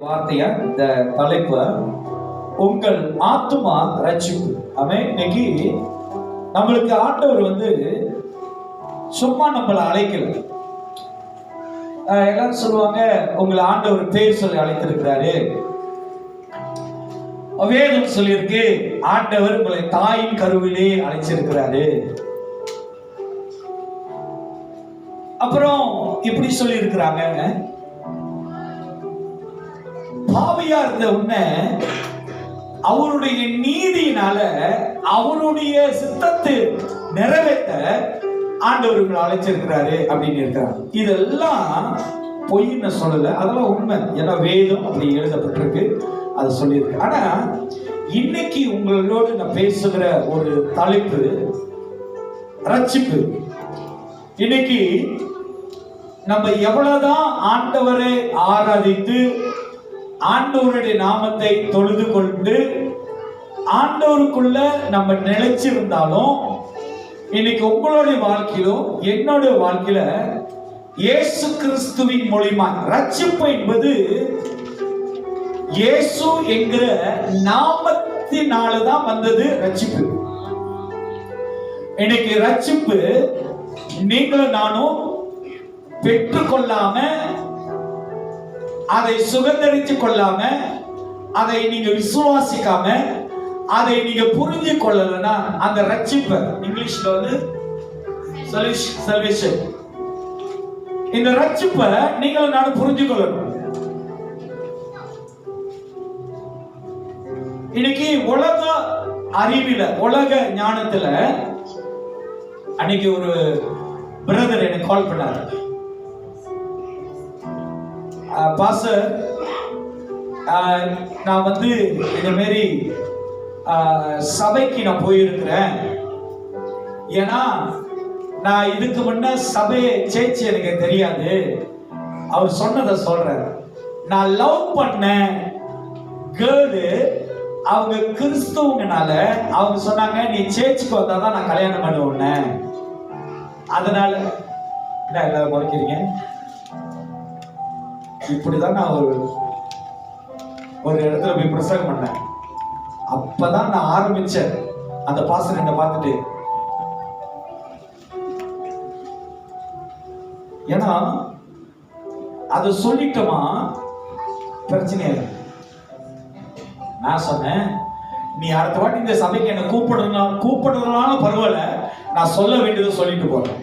வார்த்தையா இந்த தலைப்பு உங்கள் ஆத்துமா ரட்சிப்பு. இன்னைக்கு நம்மளுக்கு ஆண்டவர் சும்மா நம்மளை அழைக்கல. எல்லாரும் சொல்லுவாங்க உங்களை ஆண்டவர் பேர் சொல்லி அழைத்திருக்கிறாரு. வேதம் சொல்லியிருக்கு ஆண்டவர் உங்களை தாயின் கருவிலே அழைச்சிருக்கிறாரு. அப்புறம் இப்படி சொல்லி இருக்கிறாங்க, பாவியா இருந்த உன்னை அவருடைய நீதியினால அவருடைய சித்தத்தை நிறைவேற்ற ஆண்டவர்கள் அழைச்சிருக்கிறாரு அப்படின்னு இருக்கிறாங்க. இதெல்லாம் பொய்ன்னு சொல்லல, அதெல்லாம் உண்மை. ஏன்னா வேதம் அப்படி எழுதப்பட்டிருக்கு, அது சொல்லியிருக்கு. ஆனா இன்னைக்கு உங்களோடு நான் பேசுகிற ஒரு தலைப்பு ரட்சிப்பு. இன்னைக்கு நம்ம எவ்வளவுதான் ஆண்டவரை ஆராதித்து ஆண்டவருடைய நாமத்தை தொழுது கொண்டு ஆண்டவருக்குள்ள நம்ம நிலைச்சிருந்தாலும், இன்னைக்கு உங்களுடைய வாழ்க்கையிலும் என்னுடைய வாழ்க்கையில இயேசு கிறிஸ்துவின் மூலமா ரட்சிப்பு என்பது இயேசு என்கிற நாமத்தினாலதான் வந்தது ரட்சிப்பு. இன்னைக்கு ரட்சிப்பு நீங்களும் நானும் பெற்றுக்கொள்ளாம, அதை சுகந்தரித்துக் கொள்ளாம, அதை நீங்க விசுவாசிக்காம, அதை நீங்க புரிஞ்சு கொள்ளலன்னா அந்த ரட்சிப்பு, இங்கிலீஷ்ல salvation, இந்த ரட்சிப்பை நீங்களும் நானும் புரிஞ்சு கொள்ளணும். இன்னைக்கு உலக அறிவில, உலக ஞானத்துல, அன்னைக்கு ஒரு பிரதர் எனக்கு கால் பண்ணாரு. பாஸ்டர், நான் இந்த மாதிரி சபைக்கு நான் போயிருக்கிறேன். ஏன்னா நான் இதுக்கு முன்ன சபையை சேர்ச்சி எனக்கு தெரியாது. அவர் சொன்னதை சொல்றாரு. நான் லவ் பண்ண கேர்ளு அவங்க கிறிஸ்துவங்கனால அவங்க சொன்னாங்க, நீ சேர்ச்சுக்கு வந்தாதான் நான் கல்யாணம் பண்ணுவேன். அதனால என்ன எல்லாரும் முறைக்கிறீங்க? இப்படிதான் நான் ஒரு இடத்துல போய் பிரசங்கம் பண்ணேன். அப்பதான் நான் ஆரம்பிச்சேன். அந்த பாஸ்டர் என்ன பார்த்துட்டு, ஏன்னா அது சொல்லிட்டோமா பிரச்சனை இல்லை. நான் சொன்னேன், நீ அடுத்த வாட்டி இந்த சபைக்கு என்ன கூப்பிடுறதுனாலும் பரவாயில்ல, நான் சொல்ல வேண்டியதை சொல்லிட்டு போறேன்.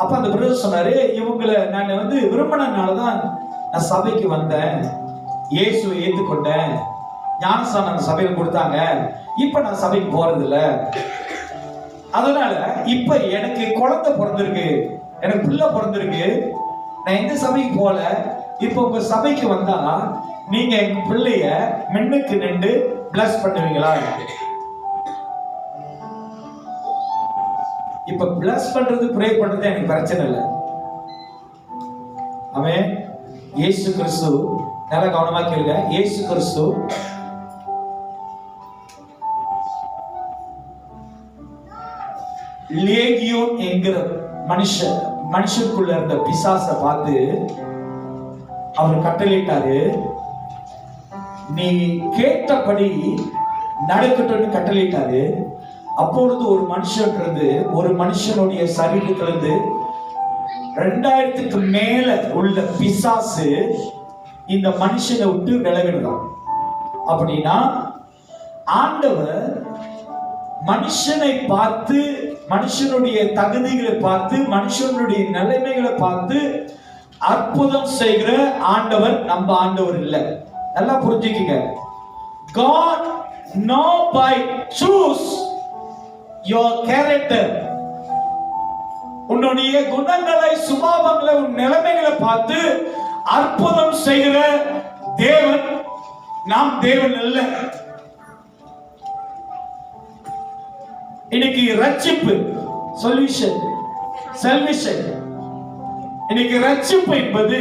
அப்ப அந்த பிரதர் சொன்னாரு, இவங்களை நான் விரும்பினதுனாலதான் நான் சபைக்கு வந்தேன், இயேசுவை ஏற்றுக்கொண்டேன், ஞானஸ்தானம் அந்த சபையில் கொடுத்தாங்க, இப்ப நான் சபைக்கு போறது இல்ல. அதனால இப்ப எனக்கு குழந்தை பிறந்திருக்கு, எனக்கு பிள்ளை பிறந்திருக்கு, நான் எந்த சபைக்கு போல. இப்ப உங்க சபைக்கு வந்தா நீங்க எங்க பிள்ளைய மின்னுக்கு நின்று பிளஸ் பண்ணுவீங்களா? இப்ப பிளஸ் பண்றது ப்ரே பண்றது எனக்கு பிரச்சனை இல்லை. அவன் இயேசு கிறிஸ்து, நல்லா கவனமா கேளுங்க, இயேசு கிறிஸ்து லேகியோன் என்கிற மனுஷனுக்குள்ள இருந்த பிசாசை பார்த்து அவர் கட்டளையிட்டாரு, நீ கேட்டபடி நடக்கட்டும்னு கட்டளையிட்டாரு. அப்பொழுது ஒரு மனுஷனுடைய சரீரத்திலிருந்து 2000க்கு மேல உள்ள பிசாசு இந்த மனுஷனை விட்டு விலகிடுதான். அப்படின்னா ஆண்டவர் மனுஷனை பார்த்து, மனுஷனுடைய தகுதிகளை பார்த்து, மனுஷனுடைய நிலைமைகளை பார்த்து அற்புதம் செய்கிற ஆண்டவர் நம்ம ஆண்டவர் இல்லை. நல்லா புரிஞ்சுக்கங்க. God know by choose your character. உன்னுடைய குணங்களை, சுபாவங்களை, உன் நிலைமைகளை பார்த்து அற்புதம் செய்கிற தேவன் நாம் தேவன் அல்ல. இன்னைக்கு ரட்சிப்பு, salvation, இன்னைக்கு ரட்சிப்பு என்பது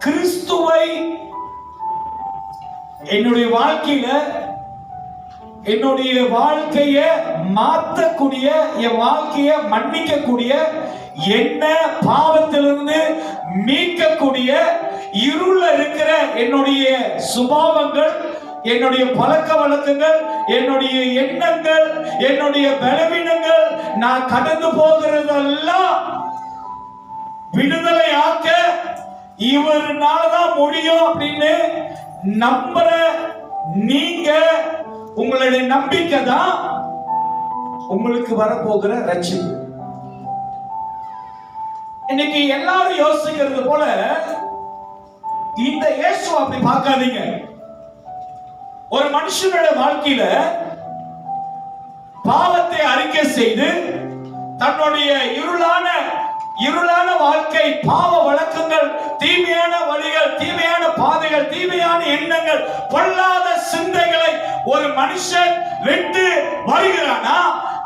கிறிஸ்துவை என்னுடைய வாழ்க்கையில, என்னுடைய வாழ்க்கையை மாற்றக்கூடிய, என் வாழ்க்கையை மன்னிக்கக்கூடிய, என்ன பாவத்திலிருந்து மீட்கக்கூடிய இருள இருக்கிற என்னுடைய சுபாவங்கள், என்னுடைய பழக்க வழக்கங்கள், என்னுடைய எண்ணங்கள், என்னுடைய பலவீனங்கள், நான் கடந்து போகிறதெல்லாம் விடுதலை ஆக்க இவர்னாலதான் முடியும் அப்படின்னு நம்புற நீங்க, உங்களுடைய நம்பிக்கை தான் உங்களுக்கு வரப்போகிற ரட்சிப்பு. இன்னைக்கு எல்லாரும் யோசிக்கிறது போல இந்த இயேசு அப்படி பார்க்காதீங்க. ஒரு மனுஷனோட வாழ்க்கையில பாவத்தை அறிக்கை செய்து தன்னுடைய இருளான வாழ்க்கை, பாவ வழக்கங்கள், தீமையான வழிகள், தீமையான பாதைகள், தீமையான எண்ணங்கள், பொல்லாத சிந்தைகளை ஒரு மனுஷன் விட்டு வருகிறானா,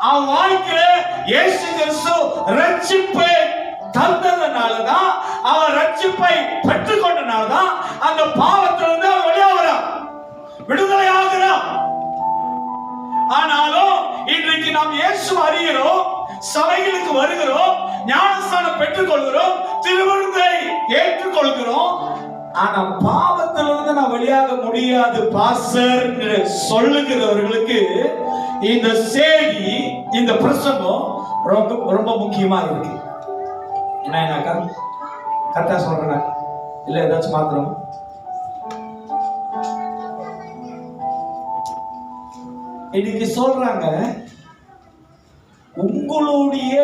அவன் வாழ்க்கையில இயேசு கிறிஸ்து ரட்சிப்பை தந்ததனாலதான், அவன் ரட்சிப்பை பெற்றுக் கொண்டனாலதான் அந்த பாவத்திலிருந்து அவன் வெளியாகிறான், விடுதலை ஆகிறான். ஆனாலும் இன்றைக்கு நாம் இயேசு அறிகிறோம், சபைகளுக்கு வருகிறோம், ஞானஸ்தானம் பெற்றுக் கொள்கிறோம், திருவிருந்தை ஏற்றுக்கொள்கிறோம். ஆனா பாவத்திலிருந்து நான் வெளியாக முடியாது பாஸ்டர் என்று சொல்லுகிறவர்களுக்கு இந்த செய்தி, இந்த பிரசங்கம் ரொம்ப முக்கியமா இருக்கு. என்னக்கா கரெக்டா சொல்றேன் இல்ல ஏதாச்சும் மாத்திரம்? இன்னைக்கு சொல்றாங்க உங்களுடைய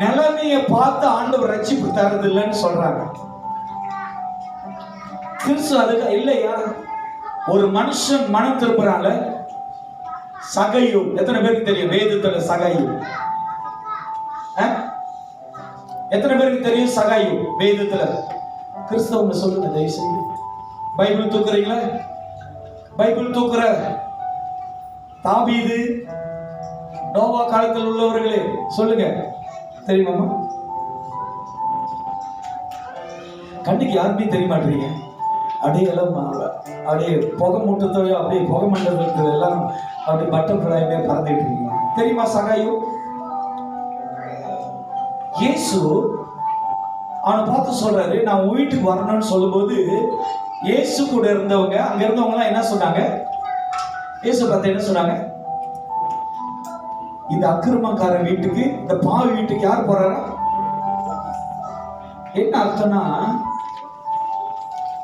நிலைமையை பார்த்து ஆண்டவர் ரட்சிப்பு தரது இல்லைன்னு சொல்றாங்க. கிறிஸ்து அதுக்கு இல்லையா? ஒரு மனுஷன் மனம் திருப்புறாங்க. சகையு எத்தனை பேருக்கு தெரியும்? வேதத்துல சகையு எத்தனை பேருக்கு தெரியும்? சகையு வேதத்துல. கிறிஸ்தவங்க சொல்லுங்க தயவு செய்து. பைபிள் தூக்குறீங்களா? பைபிள் தூக்குற தாவீது, நோவா காலத்தில் உள்ளவர்களே சொல்லுங்க, தெரியுமா? கண்ணுக்கு யாருமே தெரிய மாட்டீங்க. அப்படியே எல்லாம் அப்படியே புகை மூட்டத்தோட அப்படியே புகை மண்டலத்தில் எல்லாம் அப்படியே பட்டர்ஃப்ளைமே பறந்துட்டு இருக்கீங்க. தெரியுமா சகாயு? இயேசு அவனை பார்த்து சொல்றாரு, நான் உன் வீட்டுக்கு வரணும்னு சொல்லும்போது இயேசு கூட இருந்தவங்க, அங்க இருந்தவங்க எல்லாம் என்ன சொன்னாங்க? இயேசு பார்த்து என்ன சொன்னாங்க? இந்த அக்கிரமக்கார வீட்டுக்கு, இந்த பாவி வீட்டுக்கு யார் போறாரா? என்ன அர்த்தம்னா,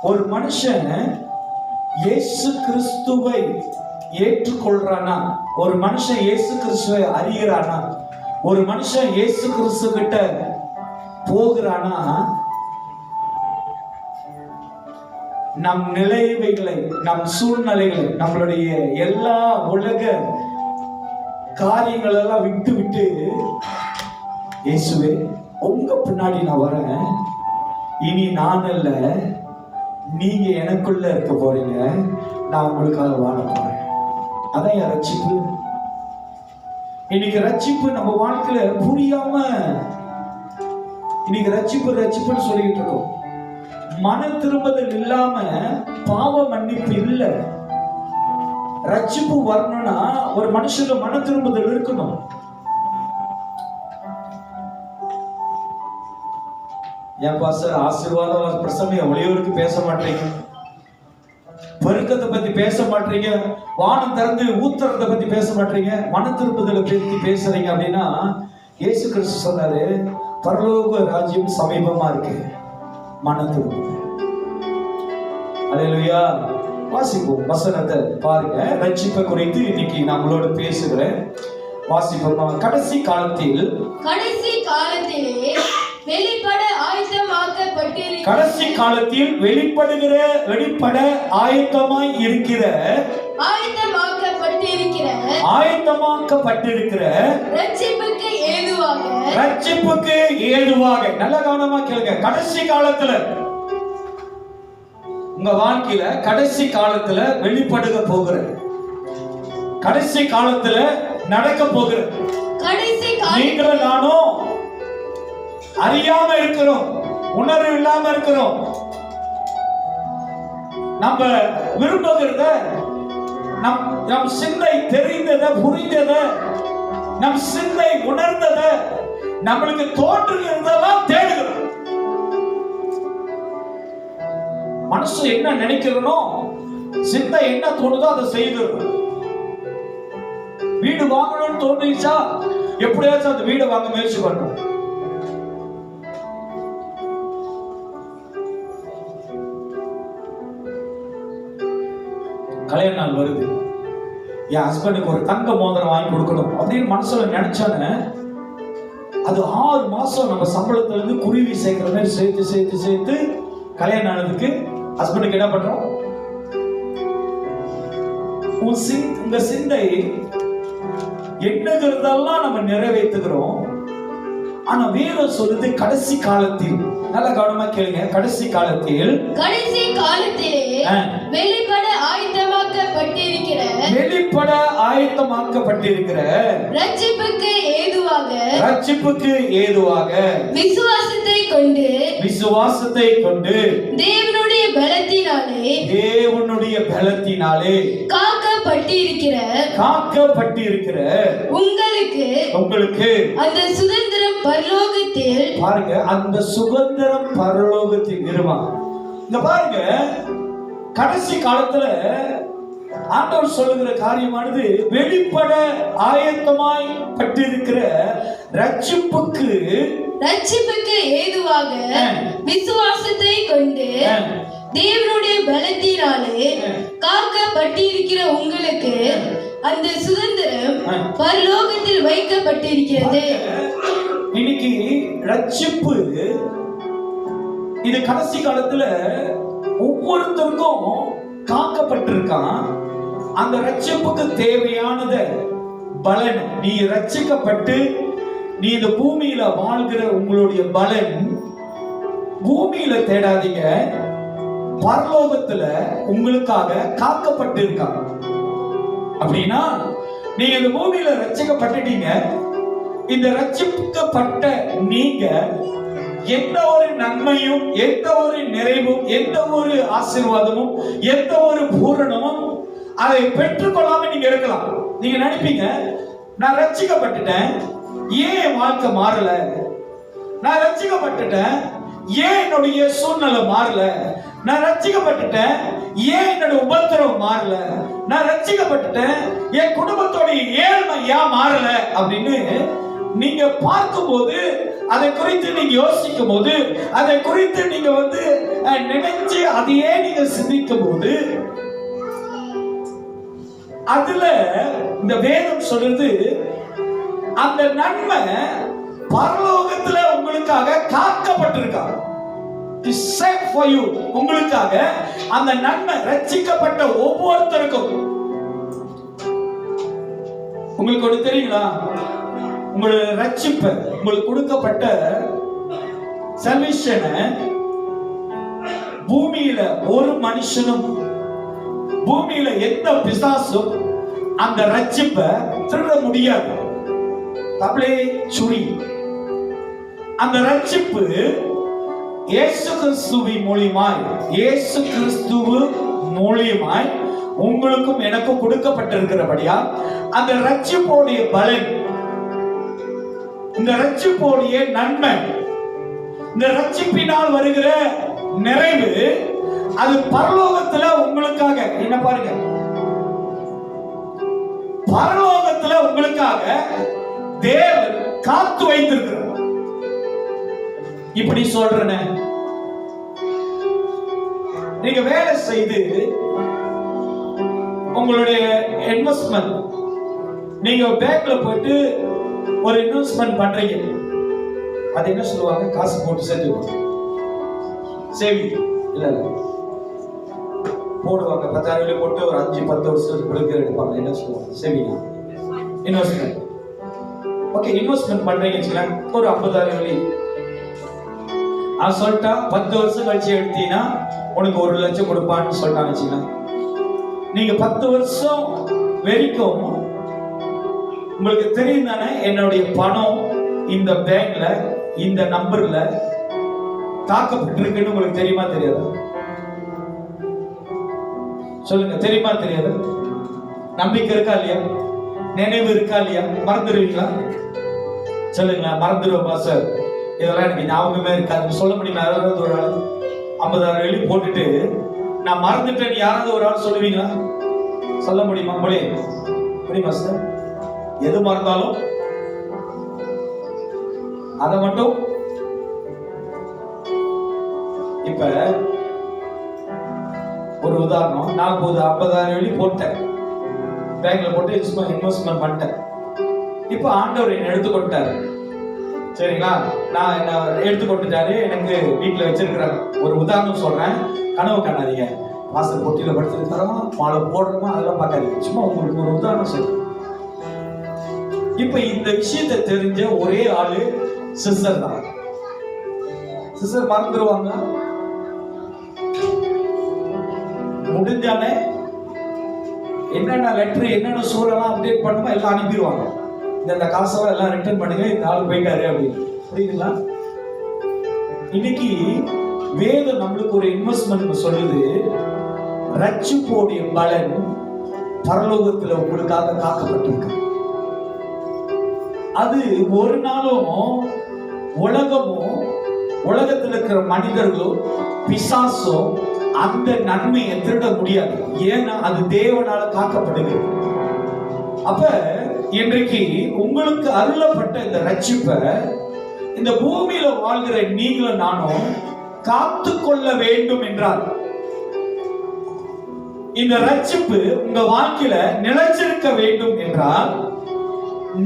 ஒரு மனுஷன் இயேசு கிறிஸ்துவை ஏற்றுக்கொள்றானா, ஒரு மனுஷன் இயேசு கிறிஸ்துவை அறிகிறானா, ஒரு மனுஷன் இயேசு கிறிஸ்து கிட்ட போகிறானா, நம் நிலைமைகளை, நம் சூழ்நிலைகளை, நம்மளுடைய எல்லா உலக காரியங்கள் எல்லாம் விட்டு விட்டு, இயேசுவே உங்க பின்னாடி நான் வரேன், இனி நான் அல்ல நீங்க எனக்குள்ள இருக்க போறீங்க, நான் உங்களுக்காக வாழ போறேன். அதான் என் ரட்சிப்பு. இன்னைக்கு ரட்சிப்பு நம்ம வாழ்க்கையில புரியாம இன்னைக்கு ரட்சிப்புன்னு சொல்லிட்டு இருக்கோம். மன திரும்புதல் இல்லாம பாவ மன்னிப்பு இல்லை. ரட்சிப்பு வரணும்னா ஒரு மனுஷனுக்கு மன திரும்புதல் இருக்கணும். ஏன் பாஸ்டர் ஆசீர்வாதம் பிரசங்கம் ஒளியோருக்கு பேச மாட்டீங்க, பெருக்கத்தை பத்தி பேச மாட்டீங்க, வானம் திறந்து ஊத்துறதை பத்தி பேச மாட்டீங்க, மன திரும்புதலை பத்தி பேசுறீங்க அப்படின்னா, இயேசு கிறிஸ்து சொன்னாரு, பரலோக ராஜ்யம் சமீபமா இருக்கு, மன திரும்புதல். அல்லேலூயா. வாசிப்போம் வசனத்தை பாருங்க. ரட்சிப்பை குறித்து இன்னைக்கு நம்மளோட பேசுகிறேன். வாசிப்போம். கடைசி காலத்திலே வெளிப்பட ஆயத்தமாக்கப்பட்டிருக்கிற, கடைசி காலத்தில் வெளிப்பட ஆயத்தமாய் இருக்கிற, ஆயத்தமாக்கப்பட்டிருக்கிற ரட்சிப்புக்கு ஏதுவாக. நல்ல கவனமா கேளுங்க. கடைசி காலத்துல உங்க வாழ்க்கையில கடைசி காலத்துல வெளிப்படுக போகிற, கடைசி காலத்துல நடக்க போகிற, நீங்களும் நானும் அறியாம இருக்கிறோம், உணர்வு இல்லாம இருக்கிறோம். நம்ம விரும்புகிறத, நம் சிந்தை தெரிந்தத, புரிந்தத, நம் சிந்தை உணர்ந்தத, நம்மளுக்கு தோற்றுகிறதெல்லாம் தேடுகிறோம். மனசு என்ன நினைக்கிறனோ, சிந்தை என்ன தோணுதோ அதை செய்திடணும். வீடு வாங்கணும்னு தோணுச்சா எப்படியாச்சும் அந்த வீடை வாங்க முயற்சி பண்ணணும். கல்யாண நாள் வருது, என் ஹஸ்பண்டுக்கு ஒரு தங்க மோதிரம் வாங்கி கொடுக்கணும் அப்படின்னு மனசுல நினைச்சானே, அது 6 மாசம் நம்ம சம்பளத்துல இருந்து குருவி சேர்க்கிற மாதிரி சேர்த்து சேர்த்து சேர்த்து கல்யாண நாளுக்கு ஹஸ்பண்டுக்கு என்ன பண்றோம்? உங்க சிந்தை என்னங்கிறதெல்லாம் நம்ம நிறைவேற்றுகிறோம். ஆனா வேதம் சொல்லுது கடைசி காலத்தில், நல்ல கவனமா கேளுங்க, கடைசி காலத்திலே வெளிப்பட ஆயத்தமாக்கப்பட்டிருக்கிற ரட்சிப்புக்கு ஏதுவாக விசுவாசத்தை கொண்டு தேவனுடைய பலத்தினாலே காக்கப்பட்டிருக்கிற உங்களுக்கு அந்த சுதந்திரம் பரலோகத்தில், பாருங்க, அந்த சுதந்திரம் பரலோகத்தில் இருவாங்க. இங்க பாருங்க, கடைசி காலத்துல ஆண்டவர் சொல்லுகிற காரியமானது வெளிப்பட ஆயத்தமாய் பட்டிருக்கிற ரட்சிப்புக்கு ஏதுவாக விசுவாசத்தை கொண்டு தேவனுடைய பலத்தினாலே காக்கப்பட்டிருக்கிற உங்களுக்கு அந்த சுதந்திரம் பரலோகத்தில் வைக்கப்பட்டிருக்கிறது. இன்னைக்கு ரட்சிப்பு இது கடைசி காலத்துல ஒவ்வொருத்தருக்கும் காக்கப்பட்டிருக்கான். அந்த ரட்சிப்புக்கு தேவையானத பலன், நீ ரட்சிக்கப்பட்டு நீ இந்த பூமியில வாழ்கிற உங்களுடைய பலன் பூமியில தேடாதீங்க, பரலோகத்துல உங்களுக்காக காக்கப்பட்டு இருக்காங்க. அப்படின்னா நீங்க இந்த பூமியில ரட்சிக்கப்பட்டுட்டீங்க. இந்த ரட்சிக்கப்பட்ட நீங்க எந்த ஒரு நன்மையும், எந்த ஒரு நிறைவும், எந்த ஒரு ஆசீர்வாதமும், எந்த ஒரு பூரணமும் அதை பெற்றுக்கொள்ளாம நீங்க இருக்கலாம். நீங்க நினைப்பீங்க, நான் ரட்சிக்கப்பட்டுட்டேன், ஏன் வாழ்க்கை மாறல? நான் ரட்சிக்கப்பட்டுட்டேன், ஏன் என்னுடைய சூழ்நிலை மாறல? நான் ரட்சிக்கப்பட்டுட்டேன், ஏன் என்னோட உபத்திரவம் மாறல? நான் ரட்சிக்கப்பட்டுட்டேன், என் குடும்பத்தோடைய ஏழ்மை ஏன் மாறல? அப்படின்னு நீங்க பார்க்கும்போது, அதை குறித்து நீங்க யோசிக்கும் போது, அதை குறித்து நீங்க நினைச்சு அதையே நீங்க சிந்திக்கும் போது, அதுல இந்த வேதம் சொல்றது அந்த நன்மை பரலோகத்துல உங்களுக்காக காக்கப்பட்டிருக்காங்க. உங்களுக்காக அந்த நன்மை ரட்சிக்கப்பட்ட ஒவ்வொருத்தருக்கும். உங்களுக்கு ஒன்று தெரியுங்களா? உங்களுடைய ரட்சிப்பை, உங்களுக்கு கொடுக்கப்பட்ட சல்வேஷனை பூமியில ஒரு மனுஷனும், பூமியில எந்த பிசாசும் அந்த ரட்சிப்பை திருட முடியாது. தமிழே சுரி. அந்த ரட்சிப்பு இயேசு கிறிஸ்துவின் மூலியமாய், இயேசு கிறிஸ்துவு மூலியமாய் உங்களுக்கும் எனக்கும் கொடுக்கப்பட்டிருக்கிறபடியா அந்த ரட்சிப்போடைய பலன், இந்த ரட்சிப்போடைய நன்மை, இந்த ரட்சிப்பினால் வருகிற நிறைவு, அது பரலோகத்துல உங்களுக்காக என்ன பாருங்க, பரலோகத்துல உங்களுக்காக தேவன் காத்து வைத்திருக்கிறார். இப்படி சொல்றேனே, நீங்க வேலை செய்து உங்களுடைய இன்வெஸ்ட்மெண்ட், நீங்க பேங்க்ல போயிட்டு ஒரு இன்வெஸ்ட்மெண்ட் பண்றீங்க, அது என்ன சொல்லுவாங்க? காசு போட்டு சேர்த்து சேவிங் இல்ல போடுவாங்க. 10,000 போட்டு ஒரு 5-10 வருஷத்துக்கு எடுப்பாங்க. என்ன சொல்லுவாங்க? Saving, investment. ஓகே, இன்வெஸ்ட்மெண்ட் பண்றீங்க வச்சுக்கலாம், ஒரு 50,000 சொல்லிட்டா 10 வருஷம் கழிச்சு எடுத்தீங்கன்னா உனக்கு 1 லட்சம் கொடுப்பான்னு சொல்லிட்டாங்க வச்சுக்கலாம். நீங்க 10 வருஷம் வரைக்கும் உங்களுக்கு தெரியும் தானே, என்னுடைய பணம் இந்த பேங்க்ல இந்த நம்பர்ல தாக்கப்பட்டிருக்குன்னு உங்களுக்கு தெரியுமா தெரியாது? சொல்லுங்க, தெரியுமா தெரியாது? நம்பிக்கை இருக்கா இல்லையா? நினைவு இருக்கா இல்லையா? மறந்துடுவீங்களா? சொல்லுங்களா, மறந்துடுவோம் சார், இதெல்லாம் எனக்கு ஞாபகமே இருக்காது சொல்ல முடியுமா? யாராவது ஒரு ஆள் 50 50,000 எழுதி போட்டுட்டு நான் மறந்துட்டேன் யாராவது ஒரு ஆள் சொல்லுவீங்களா? சொல்ல முடியுமா? முடியுமா சார்? எது மறந்தாலும் அதை மட்டும். இப்ப ஒரு உதாரணம், நான் 50,000 எழுதி போட்டேன், பேங்க்ல போட்டு இன்வெஸ்ட்மெண்ட் பண்ணிட்டேன். இப்ப ஆண்டவர் என்ன எடுத்துக்கொண்டாரு, சரிங்களா? நான் என்ன எடுத்துக்கொண்டுட்டாரு, எனக்கு வீட்டுல வச்சிருக்கிறாங்க. ஒரு உதாரணம் சொல்றேன், கனவு காணாதீங்க. வாசல் பொட்டியில படுத்துருக்கிறோம், மாலை போடுறோமா அதெல்லாம் பார்க்காதீங்க. சும்மா உங்களுக்கு ஒரு உதாரணம் சொல்றேன். இப்ப இந்த விஷயத்தை தெரிஞ்ச ஒரே ஆளு சிஸ்டர் தான். சிஸ்டர் மறந்துடுவாங்க, முடிஞ்சானே என்னென்ன லெட்டர் என்னென்ன சூழலாம் அப்டேட் பண்ணுமோ எல்லாம் அனுப்பிடுவாங்க. இந்த காசெல்லாம் எல்லாம் ரிட்டர்ன் பண்ணுங்க, இந்த ஆள் போயிட்டாரு அப்படின்னு. புரியுதுங்களா? இன்னைக்கு வேதம் நம்மளுக்கு ஒரு இன்வெஸ்ட்மெண்ட் சொல்லுது. ரட்சிப்போடைய பலன் பரலோகத்தில் உங்களுக்காக காக்கப்பட்டிருக்கு. அது ஒரு நாளும் உலகமும் உலகத்தில் இருக்கிற மனிதர்களும் பிசாசும் அந்த நன்மையை திருட முடியாது. ஏன்னா அது தேவனால காக்கப்படுகிறது. அப்ப இன்றைக்கு உங்களுக்கு அருளப்பட்ட இந்த ரட்சிப்பை இந்த பூமியில வாழ்கிற நீங்களும் நானும் காத்து கொள்ள வேண்டும் என்றால், இந்த ரட்சிப்பு உங்க வாழ்க்கையில நிலைச்சிருக்க வேண்டும் என்றால்,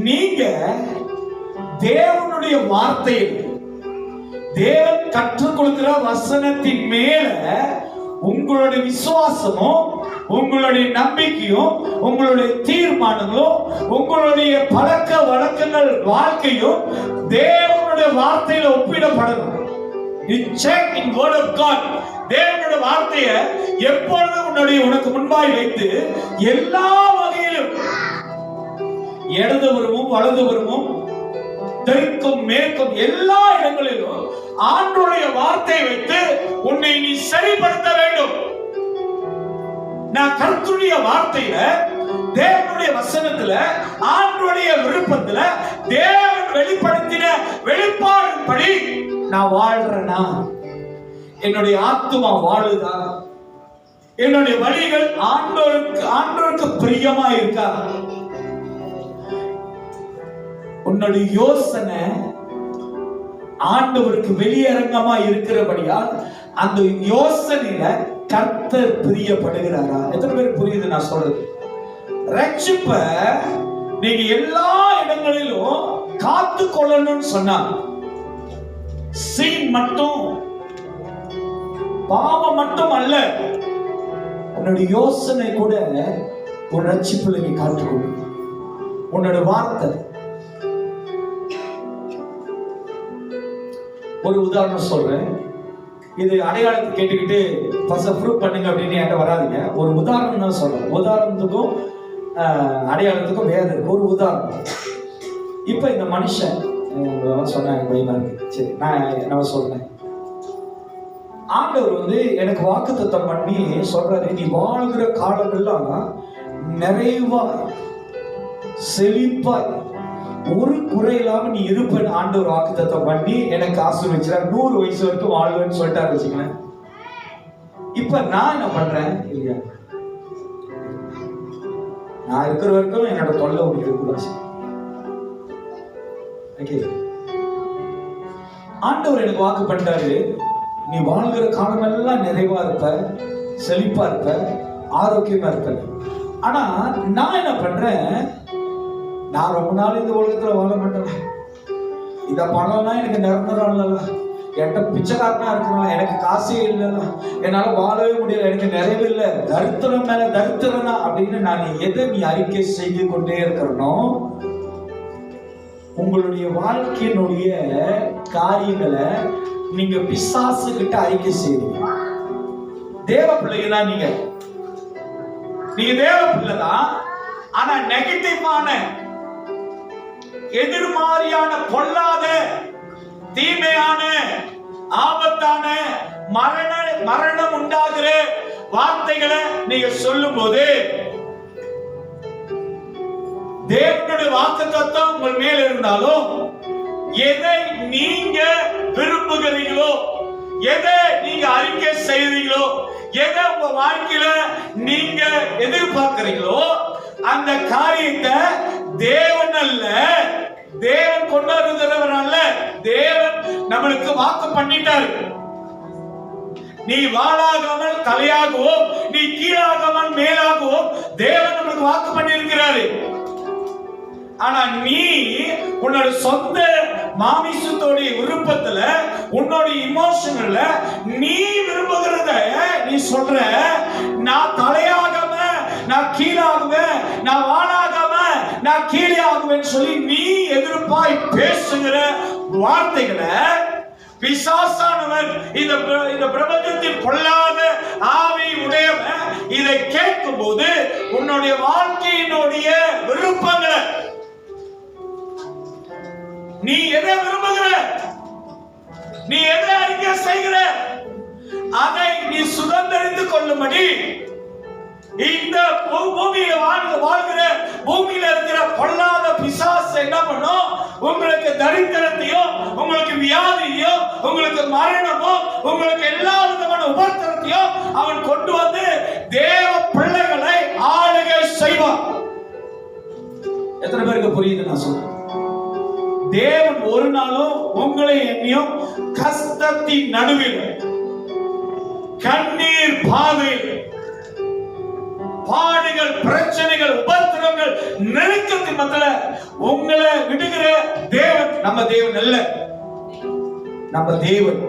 நீங்க தேவனுடைய வார்த்தையில் தேவன் கற்றுக் கொடுக்கிற வசனத்தின் மேல உங்களுடைய விசுவாசமும் உங்களுடைய நம்பிக்கையும் உங்களுடைய தீர்மானங்களும் உங்களுடைய பழக்க வழக்கங்கள் வாழ்க்கையும் தேவனுடைய வார்த்தையில ஒப்பிடப்படணும். தேவனுடைய வார்த்தையை எப்பொழுதும் உனக்கு முன்பாய் வைத்து எல்லா வகையிலும் இடதுபுறமும் வலதுபுறமும் தெற்கும் மேற்கும் எல்லா இடங்களிலும் ஆண்டவருடைய வார்த்தையை வைத்து உன்னை நீ சரிப்படுத்த வேண்டும். நான் கர்த்தருடைய வார்த்தையில, தேவனுடைய வசனத்துல, ஆண்டவருடைய விருப்பத்துல, தேவன் வெளிப்படுத்தின வெளிப்பாடின்படி நான் வாழ்றேனா? என்னுடைய ஆத்துமா வாழுதா? என்னுடைய வழிகள் ஆண்டவருக்கு பிரியமா இருக்கா? உன்னுடைய யோசனை ஆண்டவருக்கு வெளியரங்கமா இருக்கிறபடியால் அந்த யோசனையில கர்த்தர் பிரியப்படுகிறாரா? எத்தனை பேருக்கு புரியுது நான் சொல்றது? ரட்சிப்ப நீங்க எல்லா இடங்களிலும் காத்து கொள்ளணும்னு சொன்னா, சீன் மட்டும் பாவம் மட்டும் அல்ல, உன்னுடைய யோசனை கூட உன் ரட்சிப்புல நீ காத்துக்கொள்ள. உன்னோட வார்த்தை. ஒரு உதாரணம் சொல்றேன், இது அடையாளத்தை கேட்டுக்கிட்டு ப்ரூவ் பண்ணுங்க அப்படின்னு என்கிட்ட வராதிங்க. ஒரு உதாரணம் தான் சொல்றேன். உதாரணத்துக்கும் அடையாளத்துக்கும் வேற ஒரு உதாரணம். இப்ப இந்த மனுஷன் சொன்னாங்க, பயமா இருக்கு. சரி, நான் சொல்றேன். ஆண்டவர் வந்து எனக்கு வாக்குத்தத்தம் பண்ணி சொல்றாரு, நீ வாழ்கிற காலமெல்லாம் நிறைவா செழிப்பா ஒரு குறை இல்லாம நீ இருப்பேன்னு ஆண்டவர் வாக்குத்தத்தம் பண்ணி எனக்கு ஆசீர்வதிச்சார். 100 வயசு வரைக்கும் வாழ்வேன்னு சொல்லிட்டாரு வச்சுக்கலேன். இப்ப நான் என்ன பண்றேன்? இல்லையா, நான் இருக்கிற வரைக்கும் என்னோட தொல்லை முடிக்கிறது. ஆண்டவர் எனக்கு வாக்கு பண்ணிட்டாரு, நீ வாழ்கிற காலமெல்லாம் நிறைவா இருப்ப, செழிப்பா இருப்ப, ஆரோக்கியமா இருப்ப. ஆனா நான் என்ன பண்றேன்? நான் ரொம்ப நாள் இந்த உலகத்துல வாழ மாட்டேன். இத பணம்னா எனக்கு நிரந்தரம் இல்லைல்ல, என்கிட்ட பிச்சைக்காரனா இருக்கலாம், எனக்கு காசே இல்லைல்ல, என்னால வாழவே முடியல, எனக்கு நிறைவு இல்லை, தரித்திரம் மேல தரித்திரனா அப்படின்னு நான் எதை நீ அறிக்கை செய்து கொண்டே இருக்கிறனோ, உங்களுடைய வாழ்க்கையினுடைய காரியங்களை நீங்க பிசாசு கிட்ட அறிக்கை செய்வீங்க. தேவ பிள்ளைங்க நீங்க தேவ பிள்ளைதான். ஆனா நெகட்டிவான எதிர்மாறியான பொல்லாத தீமையான ஆபத்தான மரணம் உண்டாகிற வார்த்தைகளை நீங்க சொல்லும் போது தேவனுடைய வாக்குத்தத்தம் உங்கள் மேல் இருந்தாலும், எதை நீங்க விரும்புகிறீங்களோ, எதை நீங்க அறிக்கை எதிர்பார்க்கிறீங்களோ அந்த காரியத்தை தேவன் அல்ல, தேவன் கொண்டு வருகிறவர் அல்ல, தேவன் நம்மளுக்கு வாக்கு பண்ணிட்டாரு. நீ வாளாகாமல் தலையாகவும் நீ கீழாகாமல் மேலாகவும் தேவன் நம்மளுக்கு வாக்கு பண்ணி இருக்கிறாரு. ஆனா நீ உன்னோட சொந்த மாமிசத்தோடைய விருப்பத்துல உன்னோட இமோஷன்ல நீ விரும்புகிறத நீ சொல்ற, நான் தலையாகாம நான் கீழாகுவேன், நான் வாளாகாம நான் கீழே ஆகுவேன் சொல்லி நீ எதிர்ப்பாய் பேசுகிற வார்த்தைகளை பிசாசானவன் இந்த பிரபஞ்சத்தில் பொல்லாத ஆவி உடையவன் இதை கேட்கும் போது உன்னுடைய வாழ்க்கையினுடைய விருப்பங்களை நீ எதை விரும்புகிற, நீ எதை அறிக்கை செய்கிற, அதை நீ சுதந்திரித்து கொள்ளும்படி இந்த பூமியில வாழ்கிற பூமியில இருக்கிற பொல்லாத பிசாசு என்ன பண்ணும்? உங்களுக்கு தரித்திரத்தையும் உங்களுக்கு வியாதியையும் உங்களுக்கு மரணமும் உங்களுக்கு எல்லா விதமான உபத்திரத்தையும் அவன் கொண்டு வந்து தேவ பிள்ளைகளை ஆளுகை செய்வான். எத்தனை பேருக்கு புரியுது நான் சொல்றேன்? தேவன் ஒரு நாளும் உங்களை என்னையும் கஷ்டத்தின் நடுவில் கண்ணீர் பாதையில் பாடுகள் பிரச்சனைகள் உபத்திரங்கள் நெருக்கத்தின் மத்தியில உங்களை விடுகிற தேவன் நம்ம தேவன் அல்ல. நம்ம தேவன்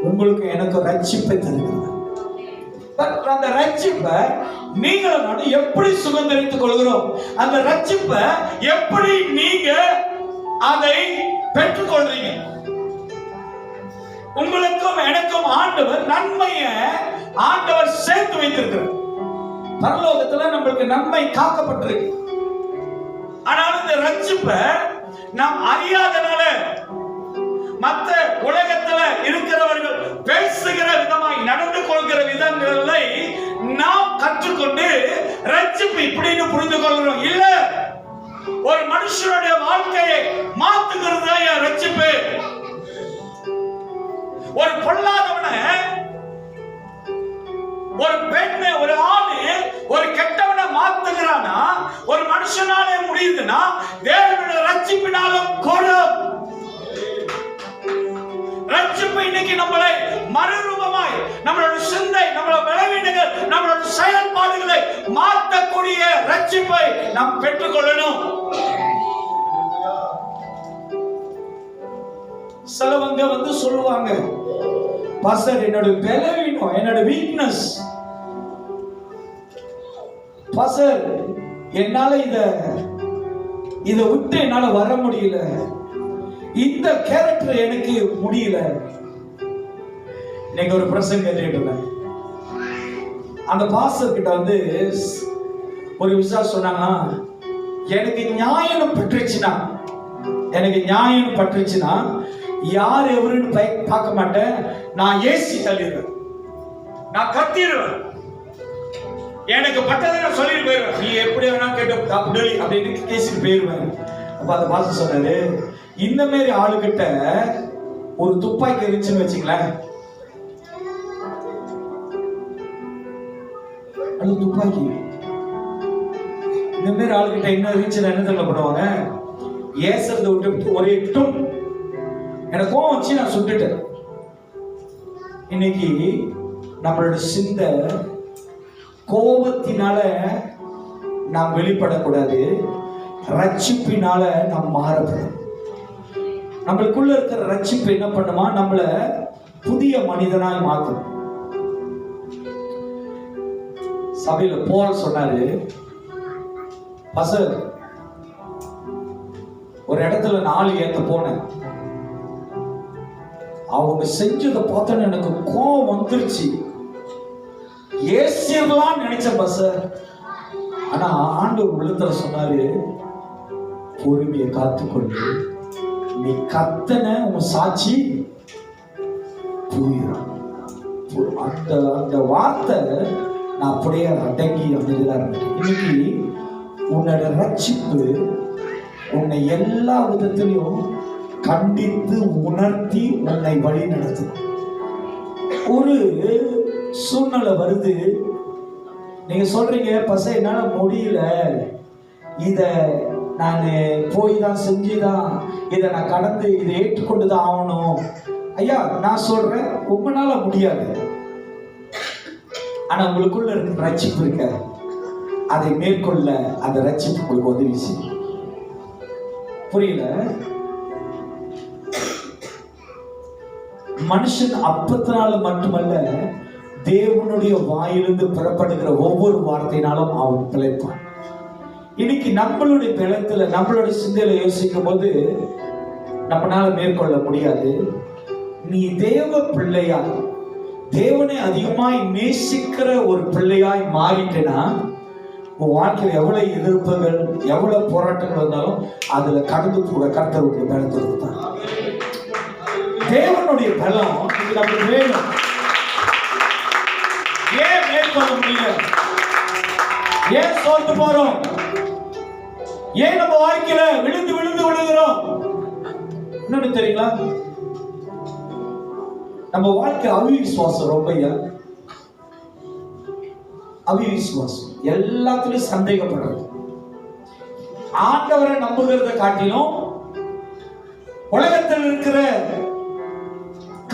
உங்களுக்கு எனக்கு ரட்சிப்பை தருகிறார். அந்த ரட்சிப்பை நீங்களும் நானும் எப்படி சுதந்திரித்துக் கொள்கிறோம்? அந்த ரட்சிப்பை எப்படி நீங்க அதை பெற்றுக் கொள்றீங்க? உங்களுக்கும் எனக்கும் ஆண்டவர் நன்மையை ஆண்டவர் சேர்த்து வைத்திருக்கிறார். பரலோகத்துல நம்மளுக்கு நன்மை காக்கப்பட்டிருக்கு. ஆனால் இந்த ரட்சிப்பை நாம் அறியாதனால மற்ற உலகத்துல இருக்கிறவர்கள் பேசுகிற விதமாய் நடந்து கொள்கிற விதங்களை நாம் கற்றுக்கொண்டு ரட்சிப்பு இப்படின்னு புரிந்து கொள்கிறோம். இல்ல, ஒரு மனுஷனுடைய வாழ்க்கையை மாத்துகிறது தான் ரட்சிப்பு. ஒரு பொல்லாதவனை, ஒரு பெண்ணை, ஒரு ஆணு ஒரு கெட்டவனை மாத்துகிறானா ஒரு மனுஷனாலே முடியுதுன்னா தேவனுடைய ரட்சிப்பினாலும் கூட. ரட்சிப்பு இன்னைக்கு நம்மளை மறுரூபமாய் நம்மளோட சிந்தை, நம்மளோட பலவீனங்கள், நம்மளோட செயல்பாடுகளை மாற்றக்கூடிய ரட்சிப்பை நாம் பெற்றுக்கொள்ளணும். சிலவங்க வந்து சொல்லுவாங்க, பாஸ்டர் என்னோட பலவீனம், என்னோட வீக்னஸ் பாஸ்டர், என்னால இத விட்டு என்னால வர முடியல, இந்த கேரக்டர் எனக்கு முடியல. இன்னைக்கு ஒரு பிரசங்க கேட்டுட்டேன். அந்த பாஸ்டர் கிட்ட வந்து ஒரு விஷயம் சொன்னாங்கன்னா, எனக்கு நியாயம் பற்றுச்சுன்னா யார் எவருன்னு பார்க்க மாட்டேன், நான் ஏசி தள்ளிடுவேன், நான் கத்திடுவேன், எனக்கு பட்டதை நான் சொல்லிட்டு போயிடுவேன், நீ எப்படி வேணா கேட்டு அப்படின்னு பேசிட்டு போயிடுவேன். அப்ப அந்த பாஸ்டர் சொன்னாரு, இந்த மாதிரி ஆளுகிட்ட ஒரு துப்பாக்கி இருந்துச்சுன்னு வச்சுங்களேன், அது துப்பாக்கி இந்த மாதிரி ஆளுகிட்ட என்ன இருந்துச்சுன்னா என்ன தெரியுமா பண்ணுவாங்க? ஏசறதை விட்டு ஒரே டும் எனக்கு கோவம் வச்சு நான் சுட்டுட்டேன். இன்னைக்கு நம்மளோட சிந்தை கோபத்தினால நாம் வெளிப்படக்கூடாது, ரட்சிப்பினால நாம் மாறப்படும். நம்மளுக்குள்ள இருக்கிற ரட்சிப்பு என்ன பண்ணுமா? நம்மள புதிய மனிதனாய் மாற்றும். சபையில போல் சொன்னாரு, பாஸ்டர் ஒரு இடத்துல 4 ஏத்த போனேன், அவங்க செஞ்சதை பார்த்தோன்னு எனக்கு கோவம் வந்துருச்சு, ஏசியலாம் நினைச்சேன் பாஸ்டர். ஆனா ஆண்டவர் உள்ளத்துல சொன்னாரு, பொறுமையை காத்துக்கொண்டு நீ கத்தன உன் சாட்சி போயிடும். அந்த வார்த்தை நான் அப்படியே அடங்கி அமைதியா இருந்தேன். இன்னைக்கு உன்னோட ரட்சிப்பு உன்னை எல்லா விதத்திலையும் கண்டித்து உணர்த்தி உன்னை வழி நடத்தும். ஒரு சூழ்நிலை வருது, நீங்க சொல்றீங்க பச என்னால முடியல, இத நான் போய் தான் செஞ்சுதான் இதை நான் கடந்து இதை ஏற்றுக்கொண்டுதான் ஆகணும். ஐயா நான் சொல்றேன், உங்களால முடியாது. ஆனா உங்களுக்குள்ள இருக்க ரட்சிப்பு இருக்க, அதை மேற்கொள்ள அந்த ரட்சிப்பு உங்களுக்கு உதவி செய்யும். புரியல? மனுஷன் அப்பத்தினால மட்டுமல்ல, தேவனுடைய வாயிலிருந்து புறப்படுகிற ஒவ்வொரு வார்த்தையினாலும் அவன் பிழைப்பான். இன்னைக்கு நம்மளுடைய பிழைத்துல நம்மளுடைய சிந்தையில யோசிக்கும் போது நம்மளால மேற்கொள்ள முடியாது. நீ தேவ பிள்ளையா, தேவனை அதிகமாய் நேசிக்கிற ஒரு பிள்ளையாய் மாறிட்டேன்னா, உன் வாழ்க்கையில் எவ்வளவு எதிர்ப்புகள் எவ்வளவு போராட்டங்கள் வந்தாலும் அதுல கடந்து கூட கர்த்தருடைய பலத்தை கொடுத்தார். தேவனுடைய பலம் இது நமக்கு வேணும். ஏன் மேற்கொள்ள முடியல? ஏன் சோர்ந்து போறோம்? ஏன் நம்ம வாழ்க்கையில விழுந்து விழுந்து விழுகிறோம்? இன்னொன்னு தெரியுங்களா? நம்ம வாழ்க்கை அவிவிசுவாசம் ரொம்ப. அவிவிசுவாசம் எல்லாத்திலும் சந்தேகப்படுறது. ஆண்டவரை நம்புகிறத காட்டிலும் உலகத்தில் இருக்கிற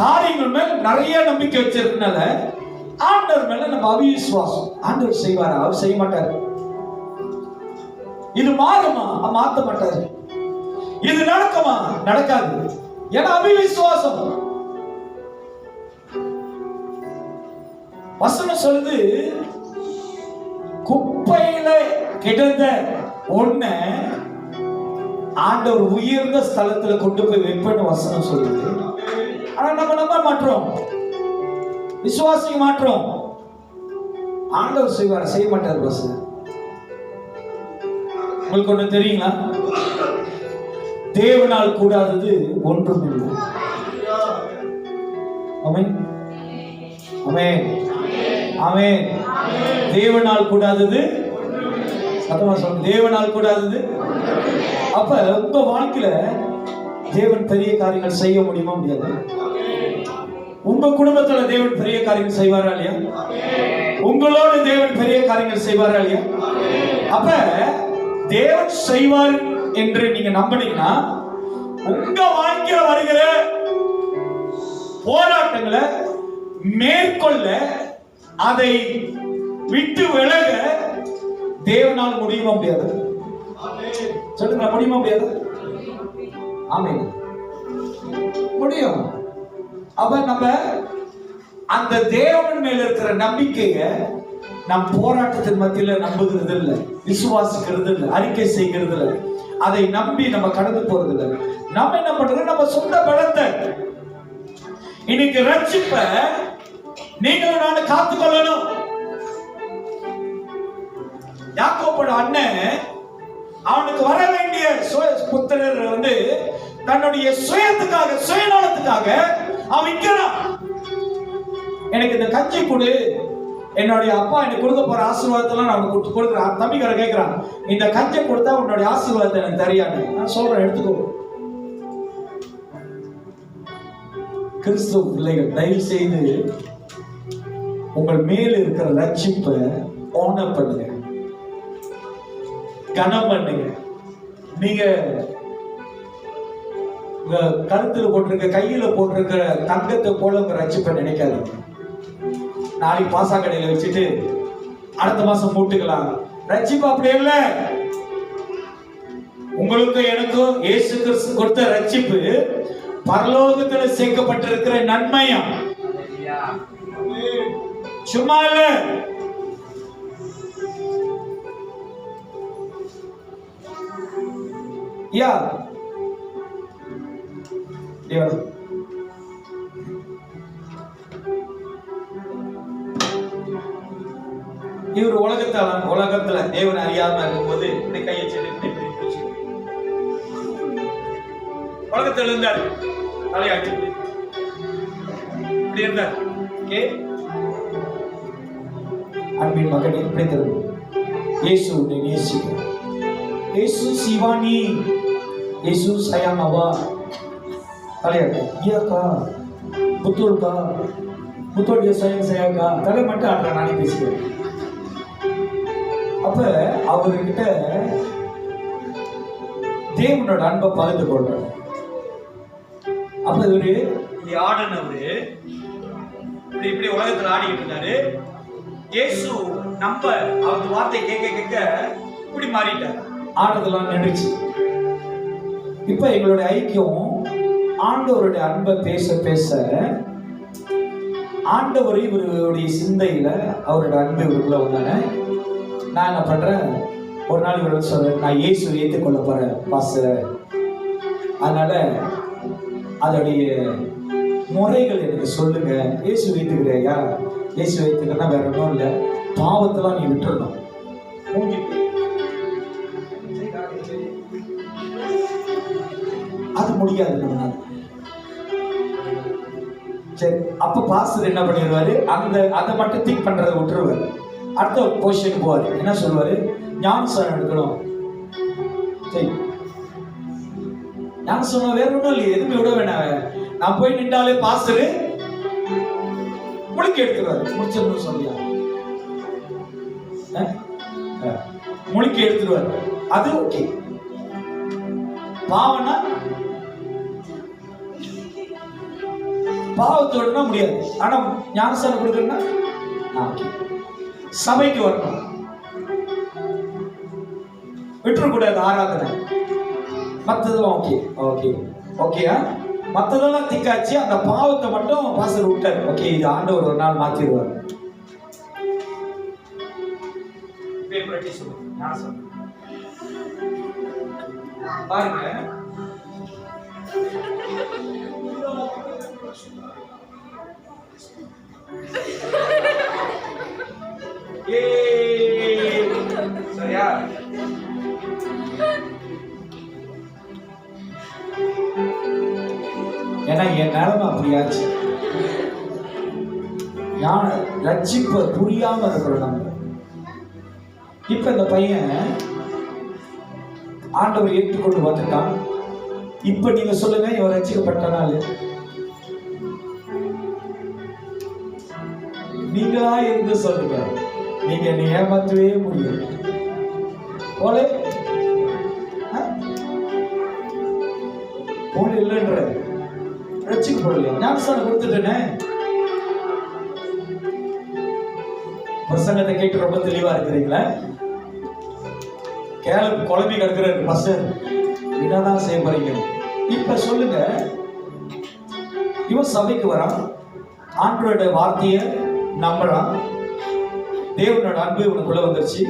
காரியங்கள் மேல் நிறைய நம்பிக்கை வச்சிருக்கனால ஆண்டவர் மேல நம்ம அவிவிசுவாசம். ஆண்டவர் செய்வாரா? அவர் செய்ய மாட்டாரு. இது மாறுமா? மாத்த மாட்டாரு. இது நடக்குமா? நடக்காது. ஏன்னா அவிவிசுவாசம். வசனம் சொல்லுது, குப்பையில கிடந்த ஒண்ண ஆண்டவர் உயர்ந்த ஸ்தலத்துல கொண்டு போய் வைப்பேன்னு வசனம் சொல்லுது. ஆனா நம்ம நம்ப மாட்டோம், விசுவாசிக்க மாட்டோம். ஆண்டவர் செய்வார், செய்ய மாட்டார். பஸ் உங்களுக்கு ஒண்ணு தெரியுங்களா? தேவனால் கூடாதது ஒன்றும் இல்லை. ஆமென், ஆமென், ஆமென். தேவனால் கூடாதது, சத்தமா சொல்லுங்க, தேவனால் கூடாதது. அப்ப உங்க வாழ்க்கையில தேவன் பெரிய காரியங்கள் செய்ய முடியுமா? முடியாது. உங்க குடும்பத்துல தேவன் பெரிய காரியங்கள் செய்வாரா இல்லையா? உங்களோட தேவன் பெரிய காரியங்கள் செய்வாரா இல்லையா? அப்ப தேவன் செய்வார் என்று நீங்க நம்பினீங்கன்னா உங்க வாழ்க்கையில வருகிற போராட்டங்களை மேற்கொள்ள, அதை விட்டு விலக தேவனால் முடியுமா? முடியாது. சொல்லுங்க, முடியுமா? முடியாது. ஆமென், முடியும். அப்ப நம்ம அந்த தேவன் மேல இருக்கிற நம்பிக்கைய நம் போராட்டத்தின் மத்தியில நம்புகிறது இல்லை, விசுவாசிக்கிறது இல்லை, அறிக்கை செய்கிறது இல்லை, அதை நம்பி நம்ம கடந்து போறது இல்லை. நம்ம என்ன பண்றோம்? நம்ம சொந்த பலத்தை, இன்னைக்கு ரட்சிப்ப நீங்களும் நானும் காத்துக்கொள்ளணும். யாக்கோபோட அண்ணன் அவனுக்கு வர வேண்டிய புத்திரர் தன்னுடைய சுயத்துக்காக, சுயநலத்துக்காக அவன் விற்கிறான். எனக்கு இந்த கஞ்சி கொடு, என்னுடைய அப்பா எனக்கு கொடுக்க போற ஆசீர்வாதத்தெல்லாம் நான் கொடுக்குறேன். தம்பிக்கார கேட்கிறான், இந்த கஞ்சை கொடுத்தா உன்னுடைய ஆசீர்வாதத்தை எனக்கு தெரியாது. நான் சொல்றேன், எடுத்துக்கோ. கிறிஸ்துவ பிள்ளைகள், தயவு செய்து உங்கள் மேல இருக்கிற ரட்சிப்பை ஆனர் பண்ணுங்க, கனம் பண்ணுங்க. நீங்க கழுத்துல போட்டிருக்க, கையில போட்டிருக்கிற தங்கத்தை போல உங்க ரட்சிப்பை நினைக்காதீங்க. நாளைக்கு பாசா கடையில வச்சுட்டு அடுத்த மாசம் போட்டுக்கலாம். ரட்சிப்பு அப்படி இல்ல. உங்களுக்கு எனக்கும் இயேசு கிறிஸ்து கொடுத்த ரட்சிப்பு பரலோகத்தில் சேர்க்கப்பட்டிருக்கிற நன்மையா, சும்மா இல்ல. யா இவர் உலகத்துல தேவன் அறியாம இருக்கும்போது இந்த கையை உலகத்தில் இருந்தார், தலையாச்சு இப்படி இருந்தார். அன்பின் மகனே, இப்படி தெரியும், இயேசு உன்னை நேசிக்கிறார். இயேசு சிவானி, இயேசு sayang awak. Kalian, iya kak, betul kak, betul dia sayang saya kak. Kalian mana ada nani pesir? அப்ப அவர்கிட்ட தேவனோட அன்பை பகிர்ந்து கொள்றாரு. அப்ப இவரு ஆடினவரு இப்படி உலகத்துல ஆடிக்கிட்டு இருந்தாரு. இயேசு நம்ம அவர் வார்த்தை கேட்க கேட்க இப்படி மாறிட்டார். ஆடுறதெல்லாம் நின்றுச்சு. இப்ப எங்களுடைய ஐக்கியம் ஆண்டவருடைய அன்பை பேச பேச ஆண்டவர் இவருடைய சிந்தையில அவருடைய அன்பு இவருக்குள்ள வந்தானே. நான் என்ன பண்றேன், ஒரு நாள் இவரோட சொல்றேன், நான் இயேசு ஏற்றுக்கொள்ள போறேன் பாஸ்டர். அதனால அதோடைய முறைகள் எனக்கு சொல்லுங்க. இயேசு ஏற்றுக்கிறியா? இயேசு ஏற்றுக்கிறனா வேற ஒன்றும் இல்லை, பாவத்தெல்லாம் நீ விட்டுறணும். அது முடியாது நம்மளால. சரி, அப்ப பாஸ்டர் என்ன பண்ணிடுவாரு, அதை மட்டும் திங்க் பண்றதை விட்டுருவாரு. அடுத்த பொசிஷனுக்கு போவாரு. என்ன சொல்லுவாரு, ஞானஸ்நானம் எடுக்கணும். சரி, ஞானஸ்நானம் வேற ஒன்றும் இல்லையே, எதுவுமே விட வேணாம். நான் போய் நின்றாலே பாஸ்டர் முழுக்க எடுத்துருவாரு. முடிச்சிடணும் சொல்லியா, முழுக்க எடுத்துருவாரு. அது ஓகே. பாவனா பாவத்தோடுனா முடியாது. ஆனா ஞானஸ்நானம் கொடுக்கணும்னா சபைக்கு வரணும், விட்டுறக்கூடாது ஆராதனை. மற்றதெல்லாம் ஓகே ஓகே ஓகேயா, மற்றதெல்லாம் திக்காச்சு. அந்த பாவத்தை மட்டும் பாஸ்டர் விட்டார். ஓகே, இது ஆண்டவர் ஒரு நாள் மாத்திடுவார். பாருங்க, சரியா? ஏன்னா என் நிலைமை அப்படியாச்சு. ரட்சிப்ப புரியாம இருக்கிறோம் நம்ம. இப்ப இந்த பையன் ஆண்டவர் ஏற்றுக்கொண்டு வந்துட்டான். இப்ப நீங்க சொல்லுங்க, இவன் ரட்சிக்கப்பட்டனால நீங்களா இருந்து சொல்லுங்க. நீங்க என்னை ஏமாற்றவே முடியும் போல போல இல்லைன்ற ரட்சிக்கப்படலையா? ஞானஸ்நானம் கொடுத்துட்டேனே. பிரசங்கத்தை கேட்டு ரொம்ப தெளிவா இருக்கிறீங்களா? குழம்பி கிடக்குறாரு பசர், என்னதான் செய்ய போறீங்க? இப்ப சொல்லுங்க, இவன் சபைக்கு வரான், ஆண்டவரோட வார்த்தையை நம்புறான், தேவனோட அன்பு இவனுக்குள்ள வந்துருச்சு.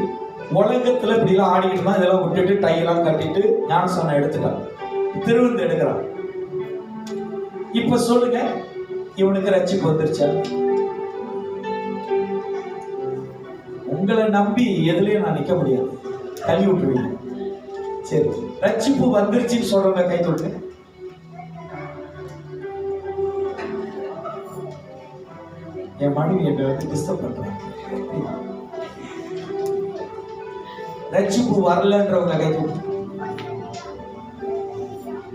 உலகத்துல இப்படி எல்லாம் ஆடிக்கிட்டு தான் இதெல்லாம் விட்டுட்டு டையெல்லாம் கட்டிட்டு ஞானஸ்நானம் எடுத்துட்டான், திருவிந்து எடுக்கிறான். இப்ப சொல்லுங்க, இவனுக்கு ரட்சிப்பு வந்துருச்சா? உங்களை நம்பி எதுலயும் நான் நிக்க முடியாது, தள்ளி விட்டுருவீங்க. சரி, ரட்சிப்பு வந்துருச்சுன்னு சொல்றவங்க கை தொட்டு. என் மனைவி என்னை வந்து டிஸ்டர்ப் பண்றேன். ரட்சிப்பு வரலன்றவங்க கை தூக்கு.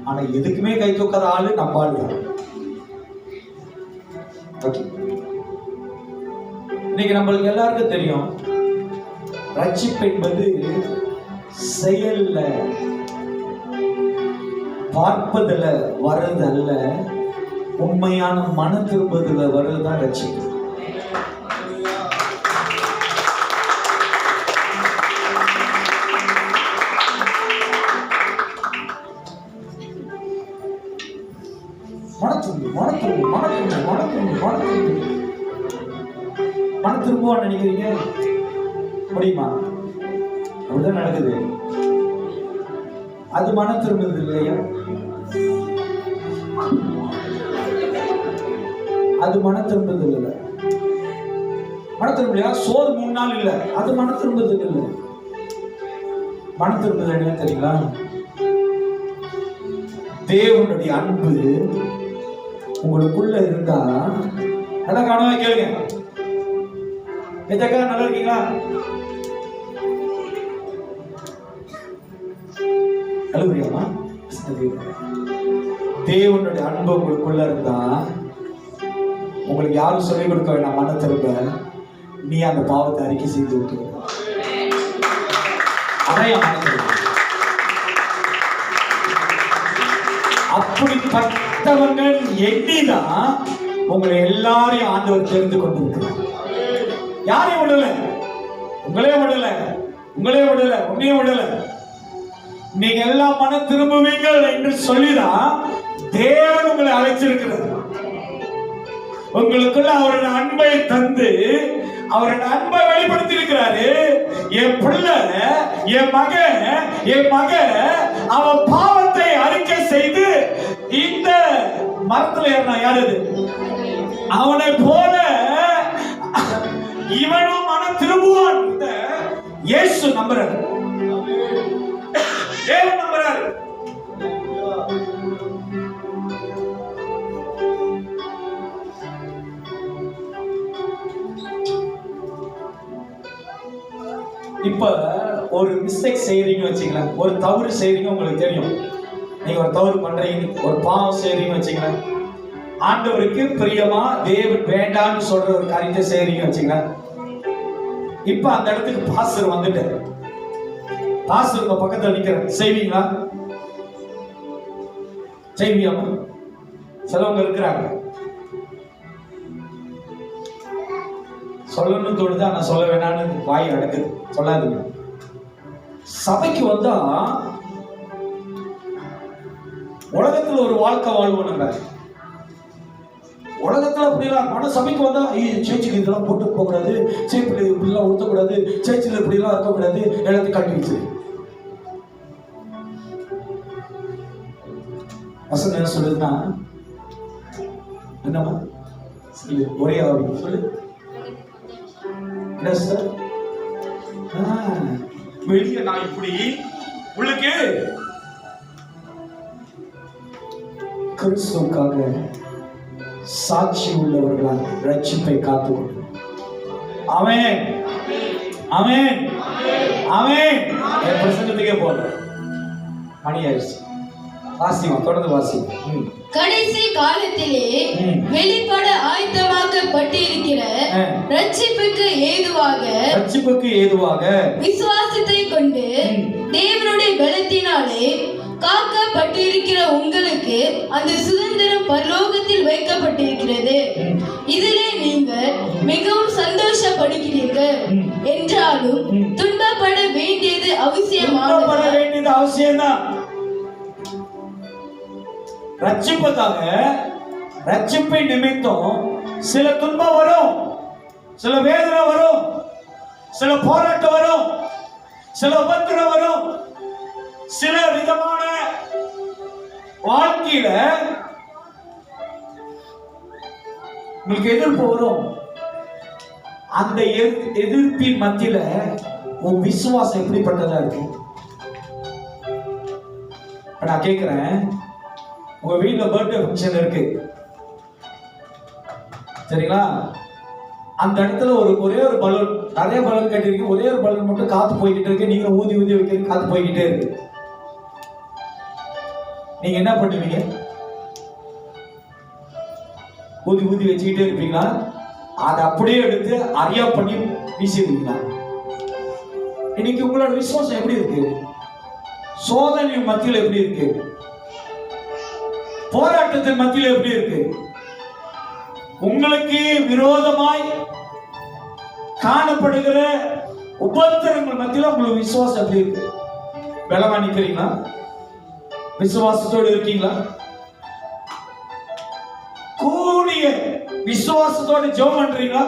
ஆனா எதுக்குமே கை தூக்காத ஆளு நம்ம ஆளு. இன்னைக்கு நம்மளுக்கு எல்லாருக்கும் தெரியும், ரட்சிப்பு என்பது செயல்ல பார்ப்பதில் வர்றது அல்ல, உண்மையான மன திரும்புதல வர்றதுதான் ரட்சிப்பு. மன திரும்புவா நினைக்கிறீங்க? முடியுமா? அப்படிதான் நடக்குது. அது மன திரும்புது இல்லையா? அது மன திரும்புது இல்ல. மன திரும்பலையா? சோறு 3 நாள் இல்ல, அது மன திரும்புது இல்ல. மன திரும்புது என்ன தெரியுங்களா? தேவனுடைய அன்பு உங்களுக்குள்ள இருந்தா, நல்லா கவனமா கேளுங்க. நல்லா இருக்கீங்களா? கழுவுறியாமா? தேவனுடைய அன்பு உங்களுக்குள்ள இருந்தா, உங்களுக்கு யாரும் சொல்லிக் கொடுக்க வேண்டாம் மன திரும்ப, நீ அந்த பாவத்தை அறிக்கை செய்து விட்டு அடையாளம். அப்படிப்பட்டவர்கள் எண்ணிதான் உங்களை எல்லாரையும் ஆண்டவர் தெரிந்து கொண்டிருக்கிறார். யாரையும் விடல, உங்களே விடல, உன்னையும் விடல. நீங்க எல்லாம் மன திரும்புவீங்கள் என்று சொல்லிதான் தேவன் உங்களை அழைச்சிருக்கிறார். உங்களுக்குள்ள அவருடைய அன்பை தந்து அவருடைய அன்பை வெளிப்படுத்தி இருக்கிறாரு. என் பிள்ளை, என் மகன் அவன் பாவத்தை அறிக்கை செய்து இந்த மரத்துல ஏறினா யாரு, அவனை போல இவனும் மனம் திரும்புவான். இயேசு நம்புறாரு, தேவன் நம்புறாரு. இப்ப ஒரு மிஸ்டேக் செய்யறீங்க வச்சுங்களேன், ஒரு தவறு செய்யறீங்க, உங்களுக்கு தெரியும் நீங்க ஒரு தவறு பண்றீங்க, ஒரு பாவம் செய்யறீங்க வச்சுங்களேன், ஆண்டவருக்கு பிரியமா தேவன் வேண்டாம்னு சொல்ற ஒரு காரியத்தை செய்யறீங்க வச்சுங்களேன். இப்ப அந்த இடத்துக்கு பாஸ்டர் வந்துட்டு, பாஸ்டர் உங்க பக்கத்துல நிக்கிற, செய்வீங்களா? செய்வியாமா? சிலவங்க இருக்கிறாங்க சொல்லணும்னு தோணுது, ஆனா சொல்ல வேணான்னு வாய் அடக்குது, சொல்லாதீங்க. சபைக்கு வந்தா உலகத்துல ஒரு வாழ்க்கை வாழ்வோம். நம்ம உலகத்துல அப்படிலாம் ஆனா சபைக்கு வந்தா சேர்ச்சுக்கு இதெல்லாம் போட்டு போக கூடாது, சேப்பில் இப்படிலாம் ஊற்றக்கூடாது, சேர்ச்சில் இப்படிலாம் இருக்கக்கூடாது, எல்லாத்தையும் கட்டி வச்சு வசனம் என்ன சொல்லுதுன்னா, என்னமா சொல்லு, ஒரே ஆவி சொல்லு. வெளியே நான் இப்படி உள்ளுக்கு கிறிஸ்துவுக்காக சாட்சி உள்ளவர்களால் ரட்சிப்பை காத்துக்கொண்டு. ஆமென், ஆமென், ஆமென். என் பிரசங்கத்துக்கே போல மணி ஆயிடுச்சு. வாசிமா, தொடர்ந்து வாசி. கடைசி காலத்திலே வெளிப்பட ஆயத்தமாக்கப்பட்டிருக்கிற ரட்சிப்புக்கு ஏதுவாக விசுவாசத்தை கொண்டு தேவனுடைய பலத்தினாலே காக்கப்பட்டிருக்கிற உங்களுக்கு அந்த சுதந்திரம் பரலோகத்தில் வைக்கப்பட்டிருக்கிறது. இதிலே நீங்கள் மிகவும் சந்தோஷப்படுகிறீர்கள். என்றாலும் துன்பப்பட வேண்டியது அவசியம்தான். ரட்சிப்புக்காக, ரட்சிப்பை நிமித்தம் சில துன்பம் வரும், சில வேதனை வரும், சில போராட்டம் வரும், சில உபத்திரம் வரும், சில விதமான வாழ்க்கையில உங்களுக்கு எதிர்ப்பு வரும். அந்த எதிர்ப்பின் மத்தியில உன் விசுவாசம் எப்படிப்பட்டதா இருக்கு? நான் கேட்கிறேன், உங்க வீட்டுல பர்த்டே ஃபங்க்ஷன் இருக்கு சரிங்களா? அந்த இடத்துல ஒரே ஒரு பலூன், நிறைய பலூன் கட்டிருக்கு, ஒரே ஒரு பலூன் மட்டும் காத்து போய்கிட்டு இருக்கு, நீங்க ஊதி வைக்கிறது காத்து போய்கிட்டே இருக்கு. நீங்க என்ன பண்ணுவீங்க? ஊதி வச்சுக்கிட்டே இருப்பீங்களா? அதை அப்படியே எடுத்து அரியா பண்ணி வீசிடுவீங்களா? இன்னைக்கு உங்களோட விசுவாசம் எப்படி இருக்கு? சோதனை மத்தியில் எப்படி இருக்கு? போராட்டத்தின் மத்தியில் எப்படி இருக்கு? உங்களுக்கு விரோதமாய் காணப்படுகிற உபத்திரங்கள் மத்தியில் உங்களுக்கு விசுவாசம் எப்படி இருக்கு? பலமா நிக்கிறீங்களா? விசுவாசத்தோடு இருக்கீங்களா? கூடிய விசுவாசத்தோடு ஜெபம் பண்றீங்களா?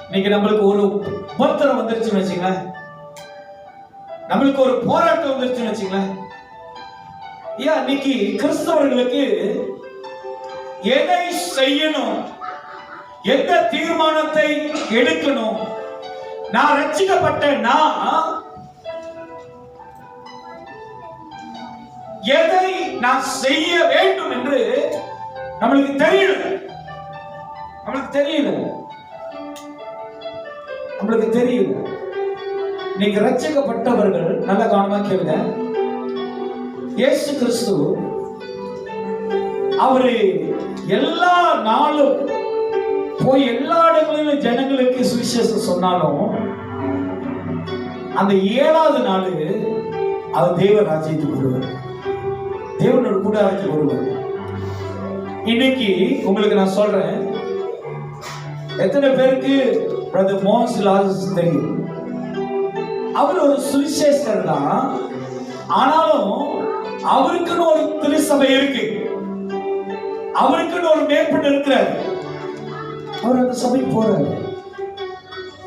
இன்னைக்கு நம்மளுக்கு ஒரு உபத்திரம் வந்துருச்சுன்னு வச்சுங்களேன், நம்மளுக்கு ஒரு போராட்டம் வந்துருச்சுன்னு வச்சுங்களேன், ஏன் இன்னைக்கு கிறிஸ்தவர்களுக்கு எதை செய்யணும், எந்த தீர்மானத்தை எடுக்கணும், நான் ரட்சிக்கப்பட்ட நான் எதை நான் செய்ய வேண்டும் என்று நம்மளுக்கு தெரியல. நீங்க ரட்சிக்கப்பட்டவர்கள் நல்ல கவனமா கேளுங்க. இயேசு கிறிஸ்து அவரு எல்லா நாளும் போய் எல்லா இடங்களிலும் ஜனங்களுக்கு சுவிசேஷம் சொன்னாலும் அந்த 7வது நாள் அவர் தேவ ராஜ்யத்துக்கு வருவார், தேவனோட கூடாரத்துக்கு வருவார். இன்னைக்கு உங்களுக்கு நான் சொல்றேன், எத்தனை பேருக்கு பிரதர் மோகன்லால் தெரியும்? அவர் ஒரு சுவிசேஷர் தான், ஆனாலும் அவருக்குன்னு ஒரு திருச்சபை இருக்கு, அவருக்குன்னு ஒரு மேற்பட்டு இருக்கிறார். அவர் அந்த சபைக்கு போறாரு,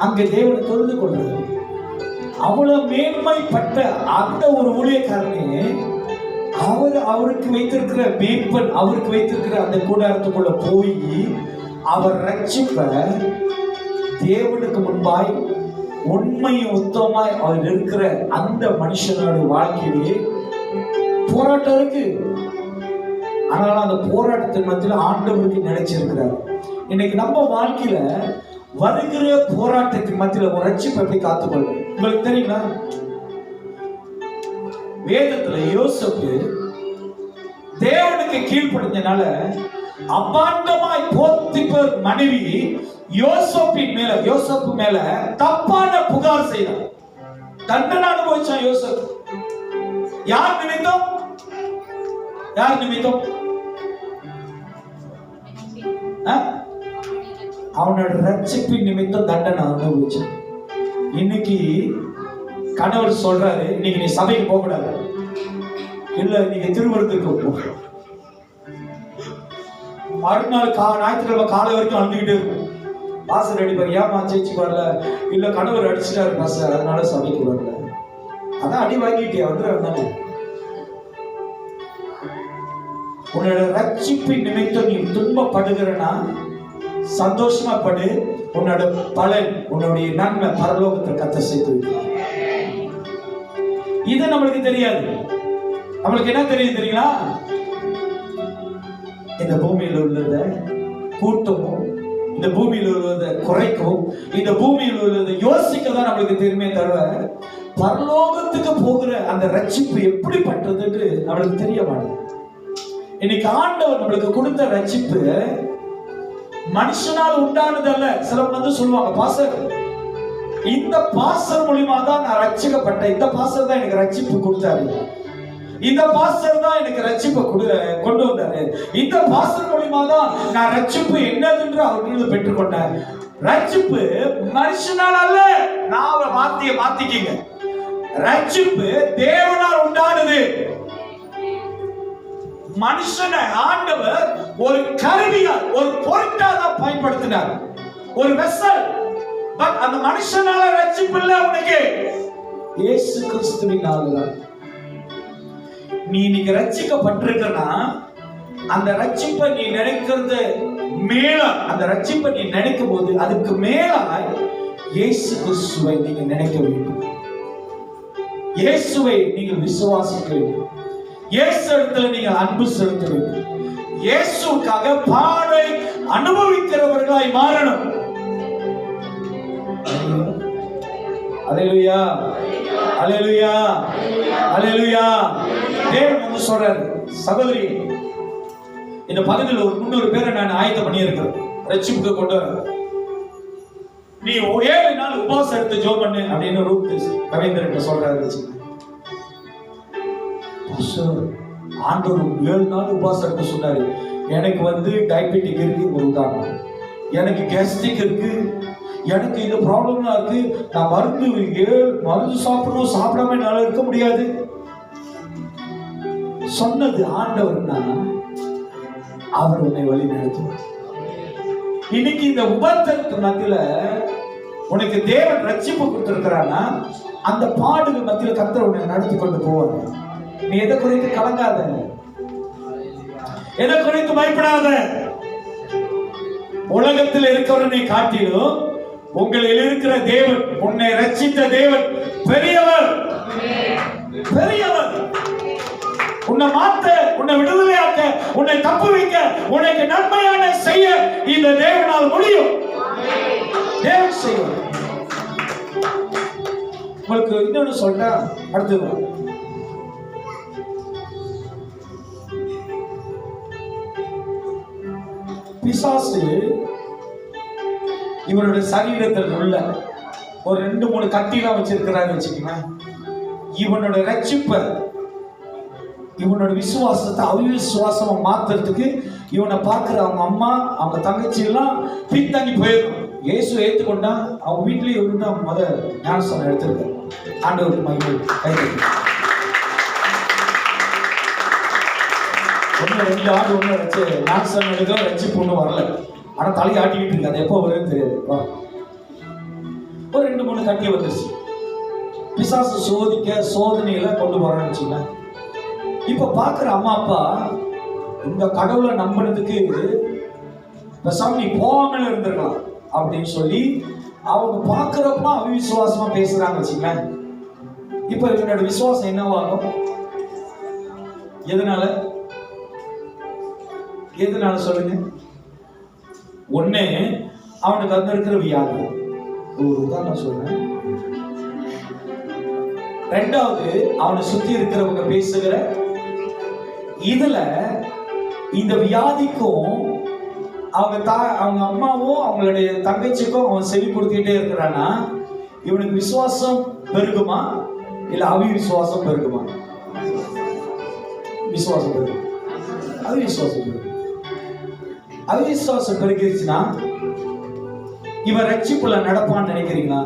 அங்க தேவனை தொழுது கொள்றாரு. அவ்வளவு மேன்மைப்பட்ட அந்த ஒரு ஊழியக்காரனே அவருக்கு வைத்திருக்கிற மேற்பன், அவருக்கு வைத்திருக்கிற அந்த கூடாரத்துக்குள்ள போய் அவர் ரட்சிப்ப தேவனுக்கு முன்பாய் உண்மையும் உத்தமாய் அவர் இருக்கிற அந்த மனுஷனோட வாழ்க்கையிலே போராட்டம் இருக்கு. ஆனாலும் அந்த போராட்டத்தின் மத்தியில் ஆண்டவருக்கு நினைச்சிருக்கிறார். இன்னைக்கு நம்ம வாழ்க்கையில வருகிற போராட்டத்தின் மத்தியில் ஒரு ரட்சிப்பை எப்படி காத்துக்கொள்ள உங்களுக்கு தெரியுங்களா? வேதத்துல யோசேப்பு தேவனுக்கு கீழ்ப்படிஞ்சனால அபாண்டமாய் போத்திபர் மனைவி யோசேப்பு மேல தப்பான புகார் செய்தார். தண்டனை அனுபவிச்சான் யோசேப்பு. யார் நிமித்தம்? அவனோட ரட்சிப்பின் நிமித்தம் தண்டனை அனுபவிச்சான். இன்னைக்கு கணவர் சொல்றாரு, இன்னைக்கு நீ சபைக்கு போக கூடாது, இல்ல நீங்க திருமணத்துக்கு போ. மறுநாள் ஞாயிற்றுக்கிழமை காலை வரைக்கும் அழுந்துகிட்டே இருக்கும். பாசர் அடிப்பார், ஏமா சேச்சிக்கு வரல, இல்ல கணவர் அடிச்சுட்டாரு பாசர் அதனால சபைக்கு வரல. அதான் அடி வாங்கிட்டியா வந்து. உன்னோட ரட்சிப்பின் நிமித்தம் நீ துன்பப்படுகிறனா சந்தோஷமா படு. உன்னோட பலன், உன்னுடைய நன்மை பரலோகத்தை கத்த சேர்த்து வைக்க. இது நம்மளுக்கு தெரியாது. நம்மளுக்கு என்ன தெரியும் தெரியுங்களா? இந்த பூமியில் உள்ளத கூட்டமும், இந்த பூமியில் உள்ளதை குறைக்கவும், இந்த பூமியில் உள்ளதை யோசிக்க தான் நம்மளுக்கு தெரியுமே தவிர பரலோகத்துக்கு போகிற அந்த ரட்சிப்பு எப்படிப்பட்டதுன்னு நம்மளுக்கு தெரிய மாட்டேங்குது. இன்னைக்கு ஆண்டவர் நம்மளுக்கு கொடுத்த ரட்சிப்பு மனுஷனால் உண்டானது அல்ல. சிலவங்க வந்து சொல்லுவாங்க, பாஸ்டர் இந்த பாஸ்டர் மூலியமா தான் நான் ரட்சிக்கப்பட்டேன், இந்த பாஸ்டர் தான் எனக்கு ரட்சிப்பு கொடுத்தாரு, இந்த பாஸ்டர் தான் எனக்கு ரட்சிப்பை கொண்டு வந்தாரு, இந்த பாஸ்டர் மூலியமா தான் நான் ரட்சிப்பு என்னதுன்னு அவர்களிருந்து பெற்றுக்கொண்டேன். ரட்சிப்பு மனுஷனால் அல்ல. நான் வார்த்தையை மாத்திக்கிங்க. ரட்சிப்பு தேவனால் உண்டானது. மனுஷனை ஆண்டவர் ஒரு கருவியால், ஒரு பொருட்டாக பயன்படுத்தினார், ஒரு வெசல். பட் அந்த மனுஷனால ரட்சிப்பு இல்ல உனக்கு, இயேசு கிறிஸ்துவினால. நீ இன்னைக்கு ரட்சிக்கப்பட்டிருக்கனா அந்த ரட்சிப்பை நீ நினைக்கிறது மேல, அந்த ரட்சிப்பை நீ நினைக்கும் போது அதுக்கு மேல இயேசு கிறிஸ்துவை நீங்க நினைக்க வேண்டும். இயேசுவை நீங்கள் விசுவாசிக்க வேண்டும். இயேசு இடத்துல நீங்கள் அன்பு செலுத்த வேண்டும். இயேசுக்காக பாடை அனுபவிக்கிறவர்களாய் மாறணும். அல்லேலூயா, அல்லேலூயா, அல்லேலூயா. தேவன் வந்து சொல்றாரு, சகோதரி இந்த பகுதியில் ஒரு 300 பேரை நான் ஆயத்தம் பண்ணி இருக்கிறேன் ரட்சிப்புக்கு கொண்டு வர. நீ 7 நாள் உபவாசம் எடுத்து ஜெபம் பண்ணு அப்படின்னு ரூபேஷ் கவிஞர்கிட்ட சொல்றாரு. ஆண்டவர் 7 நாள் உபவாசம் எடுக்க சொன்னாரு. எனக்கு வந்து டயபெட்டிக் இருக்கு, ஒரு உதாரணம். எனக்கு கேஸ்ட்ரிக் இருக்கு, எனக்கு இந்த ப்ராப்ளம்லாம் இருக்கு. நான் மருந்து சாப்பிடணும், சாப்பிடாம என்னால இருக்க முடியாது சொன்னது ஆண்டவர்னா அவர் உன்னை வழி நடத்துவார். இன்னைக்கு இந்த உபத்திரத்து மத்தியில உனக்கு தேவன் ரட்சிப்பு கொடுத்திருக்கிறான்னா அந்த பாடுகள் மத்தியில கர்த்தர் உன்னை நடத்தி கொண்டு போவார். நீ எதை குறித்து கலங்காத, எதை குறித்து பயப்படாத. உலகத்தில் இருக்கிறவனை காட்டிலும் உங்களில் இருக்கிற தேவன், உன்னை ரட்சித்த தேவன் பெரியவர், பெரியவர். உன்னை மாத்த, உன்னை விடுதலையாக்க, உன்னை தப்பு வைக்க, உனக்கு நன்மையான செய்ய இந்த தேவனால் முடியும். தேவன் செய்வார். உங்களுக்கு இன்னொன்னு சொல்றா, அடுத்தது பிசாசு இவருடைய சரீரத்தில் உள்ள ஒரு 2-3 கட்டிலாம் வச்சிருக்கிறாரு வச்சுக்கோங்க. இவனோட ரட்சிப்பை, இவனோட விசுவாசத்தை அவிசுவாசமா மாத்துறதுக்கு இவனை பார்க்கிற அவங்க அம்மா, அவங்க தங்கச்சி எல்லாம் பின்தங்கி போயிடும். இயேசு ஏற்றுக்கொண்டா அவங்க வீட்லயே இவரு தான் ஞானஸ்தானம் எடுத்திருக்காரு. ஆண்டவருக்கு மகிமை. ஒன்று 2 ஆண்டு ஒன்று வச்சு ஞானஸ்தானம் எடுக்க ரட்சிப்பு ஒன்றும் வரல. ஆனா தலையை ஆட்டிக்கிட்டு இருக்கு. அது எப்போ வருதுன்னு தெரியாது. ஒரு 2-3 கட்டி வந்துருச்சு. பிசாசு சோதனையில கொண்டு போறான்னு வச்சுங்க. இப்ப பாக்குற அம்மா அப்பா இந்த கடவுளை நம்பினதுக்கு பேசாம நீ போகாமல் இருந்திருக்கலாம் அப்படின்னு சொல்லி அவங்க பாக்குறப்ப அவிசுவாசமா பேசுறாங்க வச்சுங்க. இப்ப இவனோட விசுவாசம் என்னவாகும்? எதனால சொல்லுங்க? ஒண்ணு, அவனுக்கு வந்து இருக்கிற வியாதி. ஒரு உதாரணம் சொல்றேன். 2வது, அவனை சுத்தி இருக்கிறவங்க பேசுகிற இதுல இந்த வியாதிக்கும் அவங்க அம்மாவும் அவங்களுடைய தங்கச்சிக்கும் அவன் செவி கொடுத்துக்கிட்டே இருக்கிறான்னா இவனுக்கு விசுவாசம் பெருகுமா இல்ல அவிசுவாசம் பெருகுமா? விசுவாசம் பெருகும். அவிசுவாசம் பெருகும். அவிசுவாசம் பெருகிருச்சுன்னா இவன் ரட்சிப்புல நடப்பான்னு நினைக்கிறீங்களா?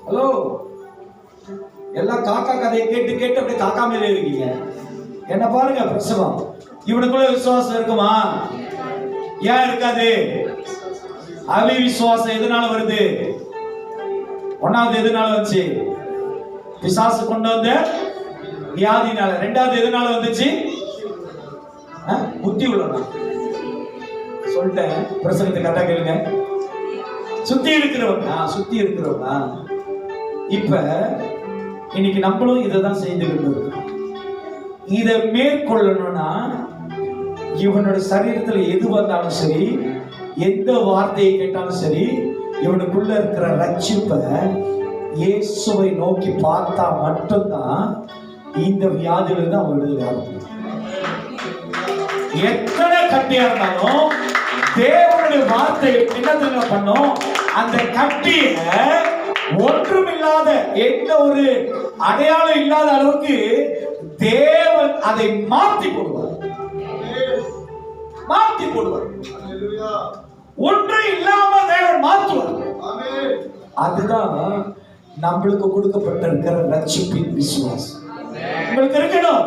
ஹலோ, எல்லாம் காக்கா கதையை கேட்டு கேட்டு அப்படியே காக்கா மேலே இருக்கீங்க. என்ன பாருங்க பிரசவம். இவனுக்குள்ள விசுவாசம் இருக்குமா? ஏன் இருக்காது? அவிசுவாசம் எதனால வருது? 1வது எதனால வந்துச்சு? பிசாசு கொண்டு வந்த வியாதினால. 2வது எதனால வந்துச்சு? புத்தி உள்ளவனா? சொல்லிட்டேன். பிரசங்கத்தை கரெக்டா கேளுங்க. சுத்தி இருக்கிறவங்க. இப்ப இன்னைக்கு நம்மளும் இதைதான் செய்துகிட்டு இருக்கோம். இதை மேற்கொள்ளணும்னா இவனோட சரீரத்துல எது வந்தாலும் சரி, எந்த வார்த்தையை கேட்டாலும் சரி, இவனுக்குள்ள இருக்கிற ரட்சிப்பை இயேசுவை நோக்கி பார்த்தா மட்டும்தான் இந்த வியாதியிலிருந்து அவன் விடுதலை ஆக முடியும். எத்தனை கட்டியா இருந்தாலும் தேவனுடைய வார்த்தையை பின்னதுங்க பண்ணும். அந்த கட்டிய ஒன்றுமில்லாத, எந்த ஒரு அடையாளம் இல்லாத அளவுக்கு தேவன் அதை மாற்றி போடுவார். ஒன்று இல்லாம தேவன் மாற்றுவார். அதுதான் நம்மளுக்கு கொடுக்கப்பட்டிருக்கிற ரட்சிப்பின் விசுவாசம். உங்களுக்கு இருக்கணும்.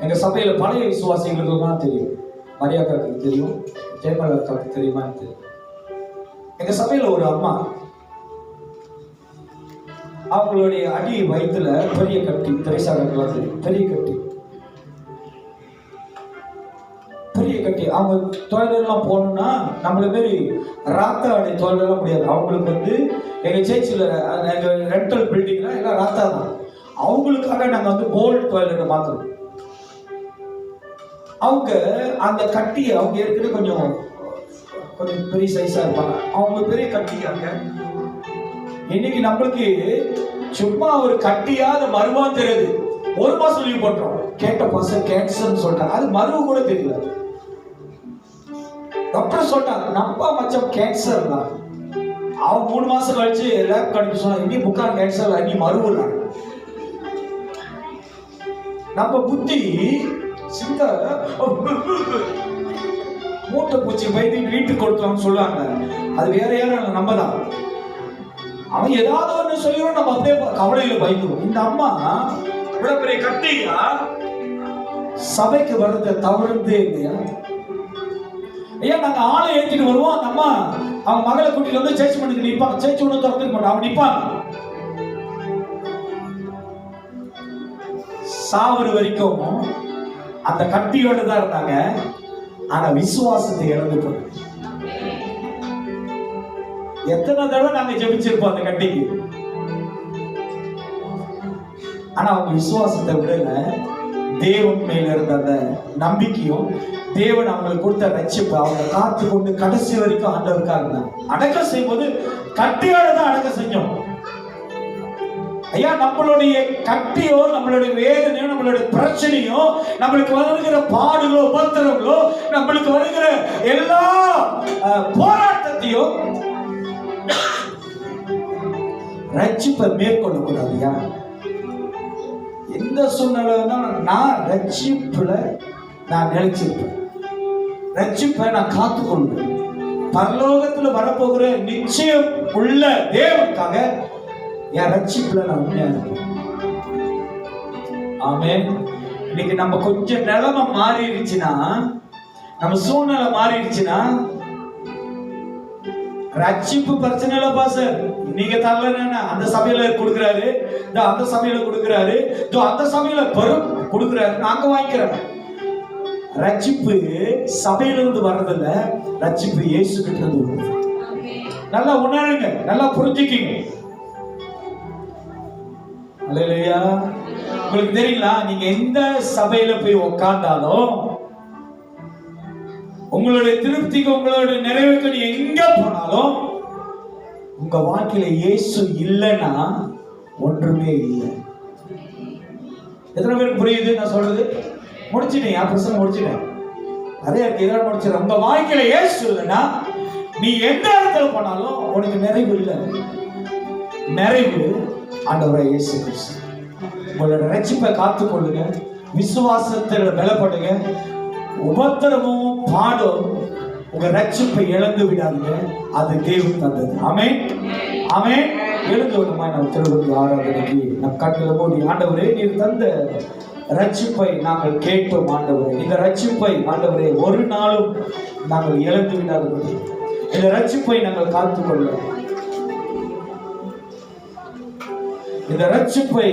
எங்க சபையில பழைய விசுவாசிகளுக்கு தெரியும். மரியாதைக்கு தெரியும், ஜெயமலக்காக்கு தெரியுமா தெரியும். எங்க சபையில ஒரு அம்மா, அவங்களுடைய அடி வயிற்றுல பெரிய கட்டி, திரைசாகலாம் தெரியும், பெரிய கட்டி. அவங்க தொழிலெல்லாம் போகணும்னா நம்மள மாரி ராத்தா அடி தொழிலெல்லாம் முடியாது. அவங்களுக்கு வந்து எங்க சேர்ச்சியில் எங்க ரெண்டல் பில்டிங்ல எல்லாம் ராத்தா தான். அவங்களுக்காக நாங்கள் வந்து கோல்டு டாய்லெட்டை மாற்றணும். அவங்க அந்த கட்டியை, அவங்க ஏற்கனவே கொஞ்சம் பெரிய சைஸா இருப்பாங்க, அவங்க பெரிய கட்டிக்காங்க. இன்னைக்கு நம்மளுக்கு சும்மா ஒரு கட்டியாத மருவான்னு தெரியாது. 1 மாசம் லீவ் பண்றோம். கேட்ட பசங்க கேன்சர்னு சொல்லிட்டாங்க. அது மருவு கூட தெரியல. டாக்டர் சொல்லிட்டாங்க நம்ம மச்சம் கேன்சர் தான். அவன் 3 மாசம் கழிச்சு லேப் கணிப்பு சொன்னா இனி புக்கான் கேன்சர், இனி மருவுல. நம்ம புத்தி சிந்த மூட்டை பூச்சி வைத்து வீட்டுக்கு கொடுத்தோம்னு சொல்லுவாங்க. அது வேற யாரும் நம்ம தான். அவன் ஏதாவது ஒன்று சொல்லிடும், நம்ம அப்படியே கவலையில பயந்துடும். இந்த அம்மா இவ்வளவு பெரிய கட்டியா சபைக்கு வர்றதை தவறுதே இல்லையா? ஐயா, நாங்க ஆளை ஏற்றிட்டு வருவோம். அந்த அம்மா அவங்க மகளை கூட்டிட்டு வந்து சேர்ச்சி பண்ணிட்டு நிற்பாங்க. சேர்ச்சி ஒண்ணு திறந்துக்க மாட்டான், அவன் நிற்பாங்க. சாவர வரைக்கும் அந்த கட்டியோட தான் இருந்தாங்க. ஆனா விசுவாசத்தை இழந்துட்டோம். எத்தனை தடவை நாங்க ஜெபிச்சிருப்போம் அந்த கட்டிக்கு. ஆனா அவங்க விசுவாசத்தை விடல. தேவன் மேல இருந்த அந்த நம்பிக்கையும் தேவன் அவங்களுக்கு கொடுத்த ரட்சிப்பு அவங்க காத்து கொண்டு கடைசி வரைக்கும் ஆண்டவருக்காக அடக்கம் செய்யும்போது கட்டியோட தான் அடக்கம் செஞ்சோம். ஐயா, நம்மளுடைய கட்டியோ, நம்மளுடைய வேதனையோ, நம்மளுடைய பிரச்சனையோ, நம்மளுக்கு வருகிற பாடுகளோ, உபத்திரங்களோ நம்மளுக்கு வருகிற எல்லா போராட்டத்தையும் ரட்சிப்பை மேற்கொள்ளக்கூடாதுயா. எந்த சூழ்நிலை நான் ரட்சிப்புல நான் நிலைச்சிருப்பேன், ரட்சிப்பை நான் காத்துக்கொள்வேன். பரலோகத்துல வரப்போகிற நிச்சயம் உள்ள தேவனுக்காக என் ரட்சிப்புல நான் உண்மையா இருப்பேன். ஆமென். இன்னைக்கு நம்ம கொஞ்சம் நிலைமை மாறிடுச்சுன்னா, நம்ம சூழ்நிலை மாறிடுச்சுன்னா, ரட்சிப்பு பிரச்சனை இல்ல பாஸ்டர், நீங்க தரலன்னா அந்த சபையில கொடுக்குறாரு, அந்த சபையில கொடுக்குறாரு, அந்த சபையில பெரும் கொடுக்குறாரு, நாங்க வாங்கிக்கிறோம். ரட்சிப்பு சபையிலிருந்து வர்றதில்ல, ரட்சிப்பு இயேசு கிட்ட இருந்து வருது. நல்லா உணருங்க, நல்லா புரிஞ்சுக்கிங்க. அல்லேலூயா. உங்களுக்கு தெரியுங்களா, நீங்க எந்த சபையில போய் உட்கார்ந்தாலும் உங்களுடைய திருப்திக்கு உங்களுடைய நிறைவுக்கு நீ எங்க போனாலும் உங்க வாழ்க்கையில இயேசு இல்லைன்னா ஒன்றுமே இல்லை. எத்தனை பேருக்கு புரியுது நான் சொல்றது? முடிச்சிட்டேன், என் பிரச்சனை முடிச்சிட்டேன். நிறைய இதெல்லாம் முடிச்சிடறேன். உங்க வாழ்க்கையில இயேசு இல்லைன்னா நீ எந்த இடத்துல போனாலும் உனக்கு நிறைவு இல்லை. நிறைவு ஆண்டவராகிய இயேசு கிறிஸ்து. உங்களோட ரட்சிப்பை காத்துக்கொள்ளுங்க, விசுவாசத்துல பலப்படுங்க. உபத்திரமும் பாடும் உங்க ரட்சிப்பை இழந்து விடாதீங்க, அது தேவன் தந்தது. ஆமென், ஆமென். எழுந்து விடுமா நம்ம திருவள்ளி ஆராதனைக்கு நம் கண்களை மூடி, ஆண்டவரே நீர் தந்த ரட்சிப்பை நாங்கள் கேட்போம். ஆண்டவரே, இந்த ரட்சிப்பை ஆண்டவரே ஒரு நாளும் நாங்கள் இழந்து விடாதபடி இந்த ரட்சிப்பை நாங்கள் காத்துக்கொள்ள, இந்த ரட்சிப்பை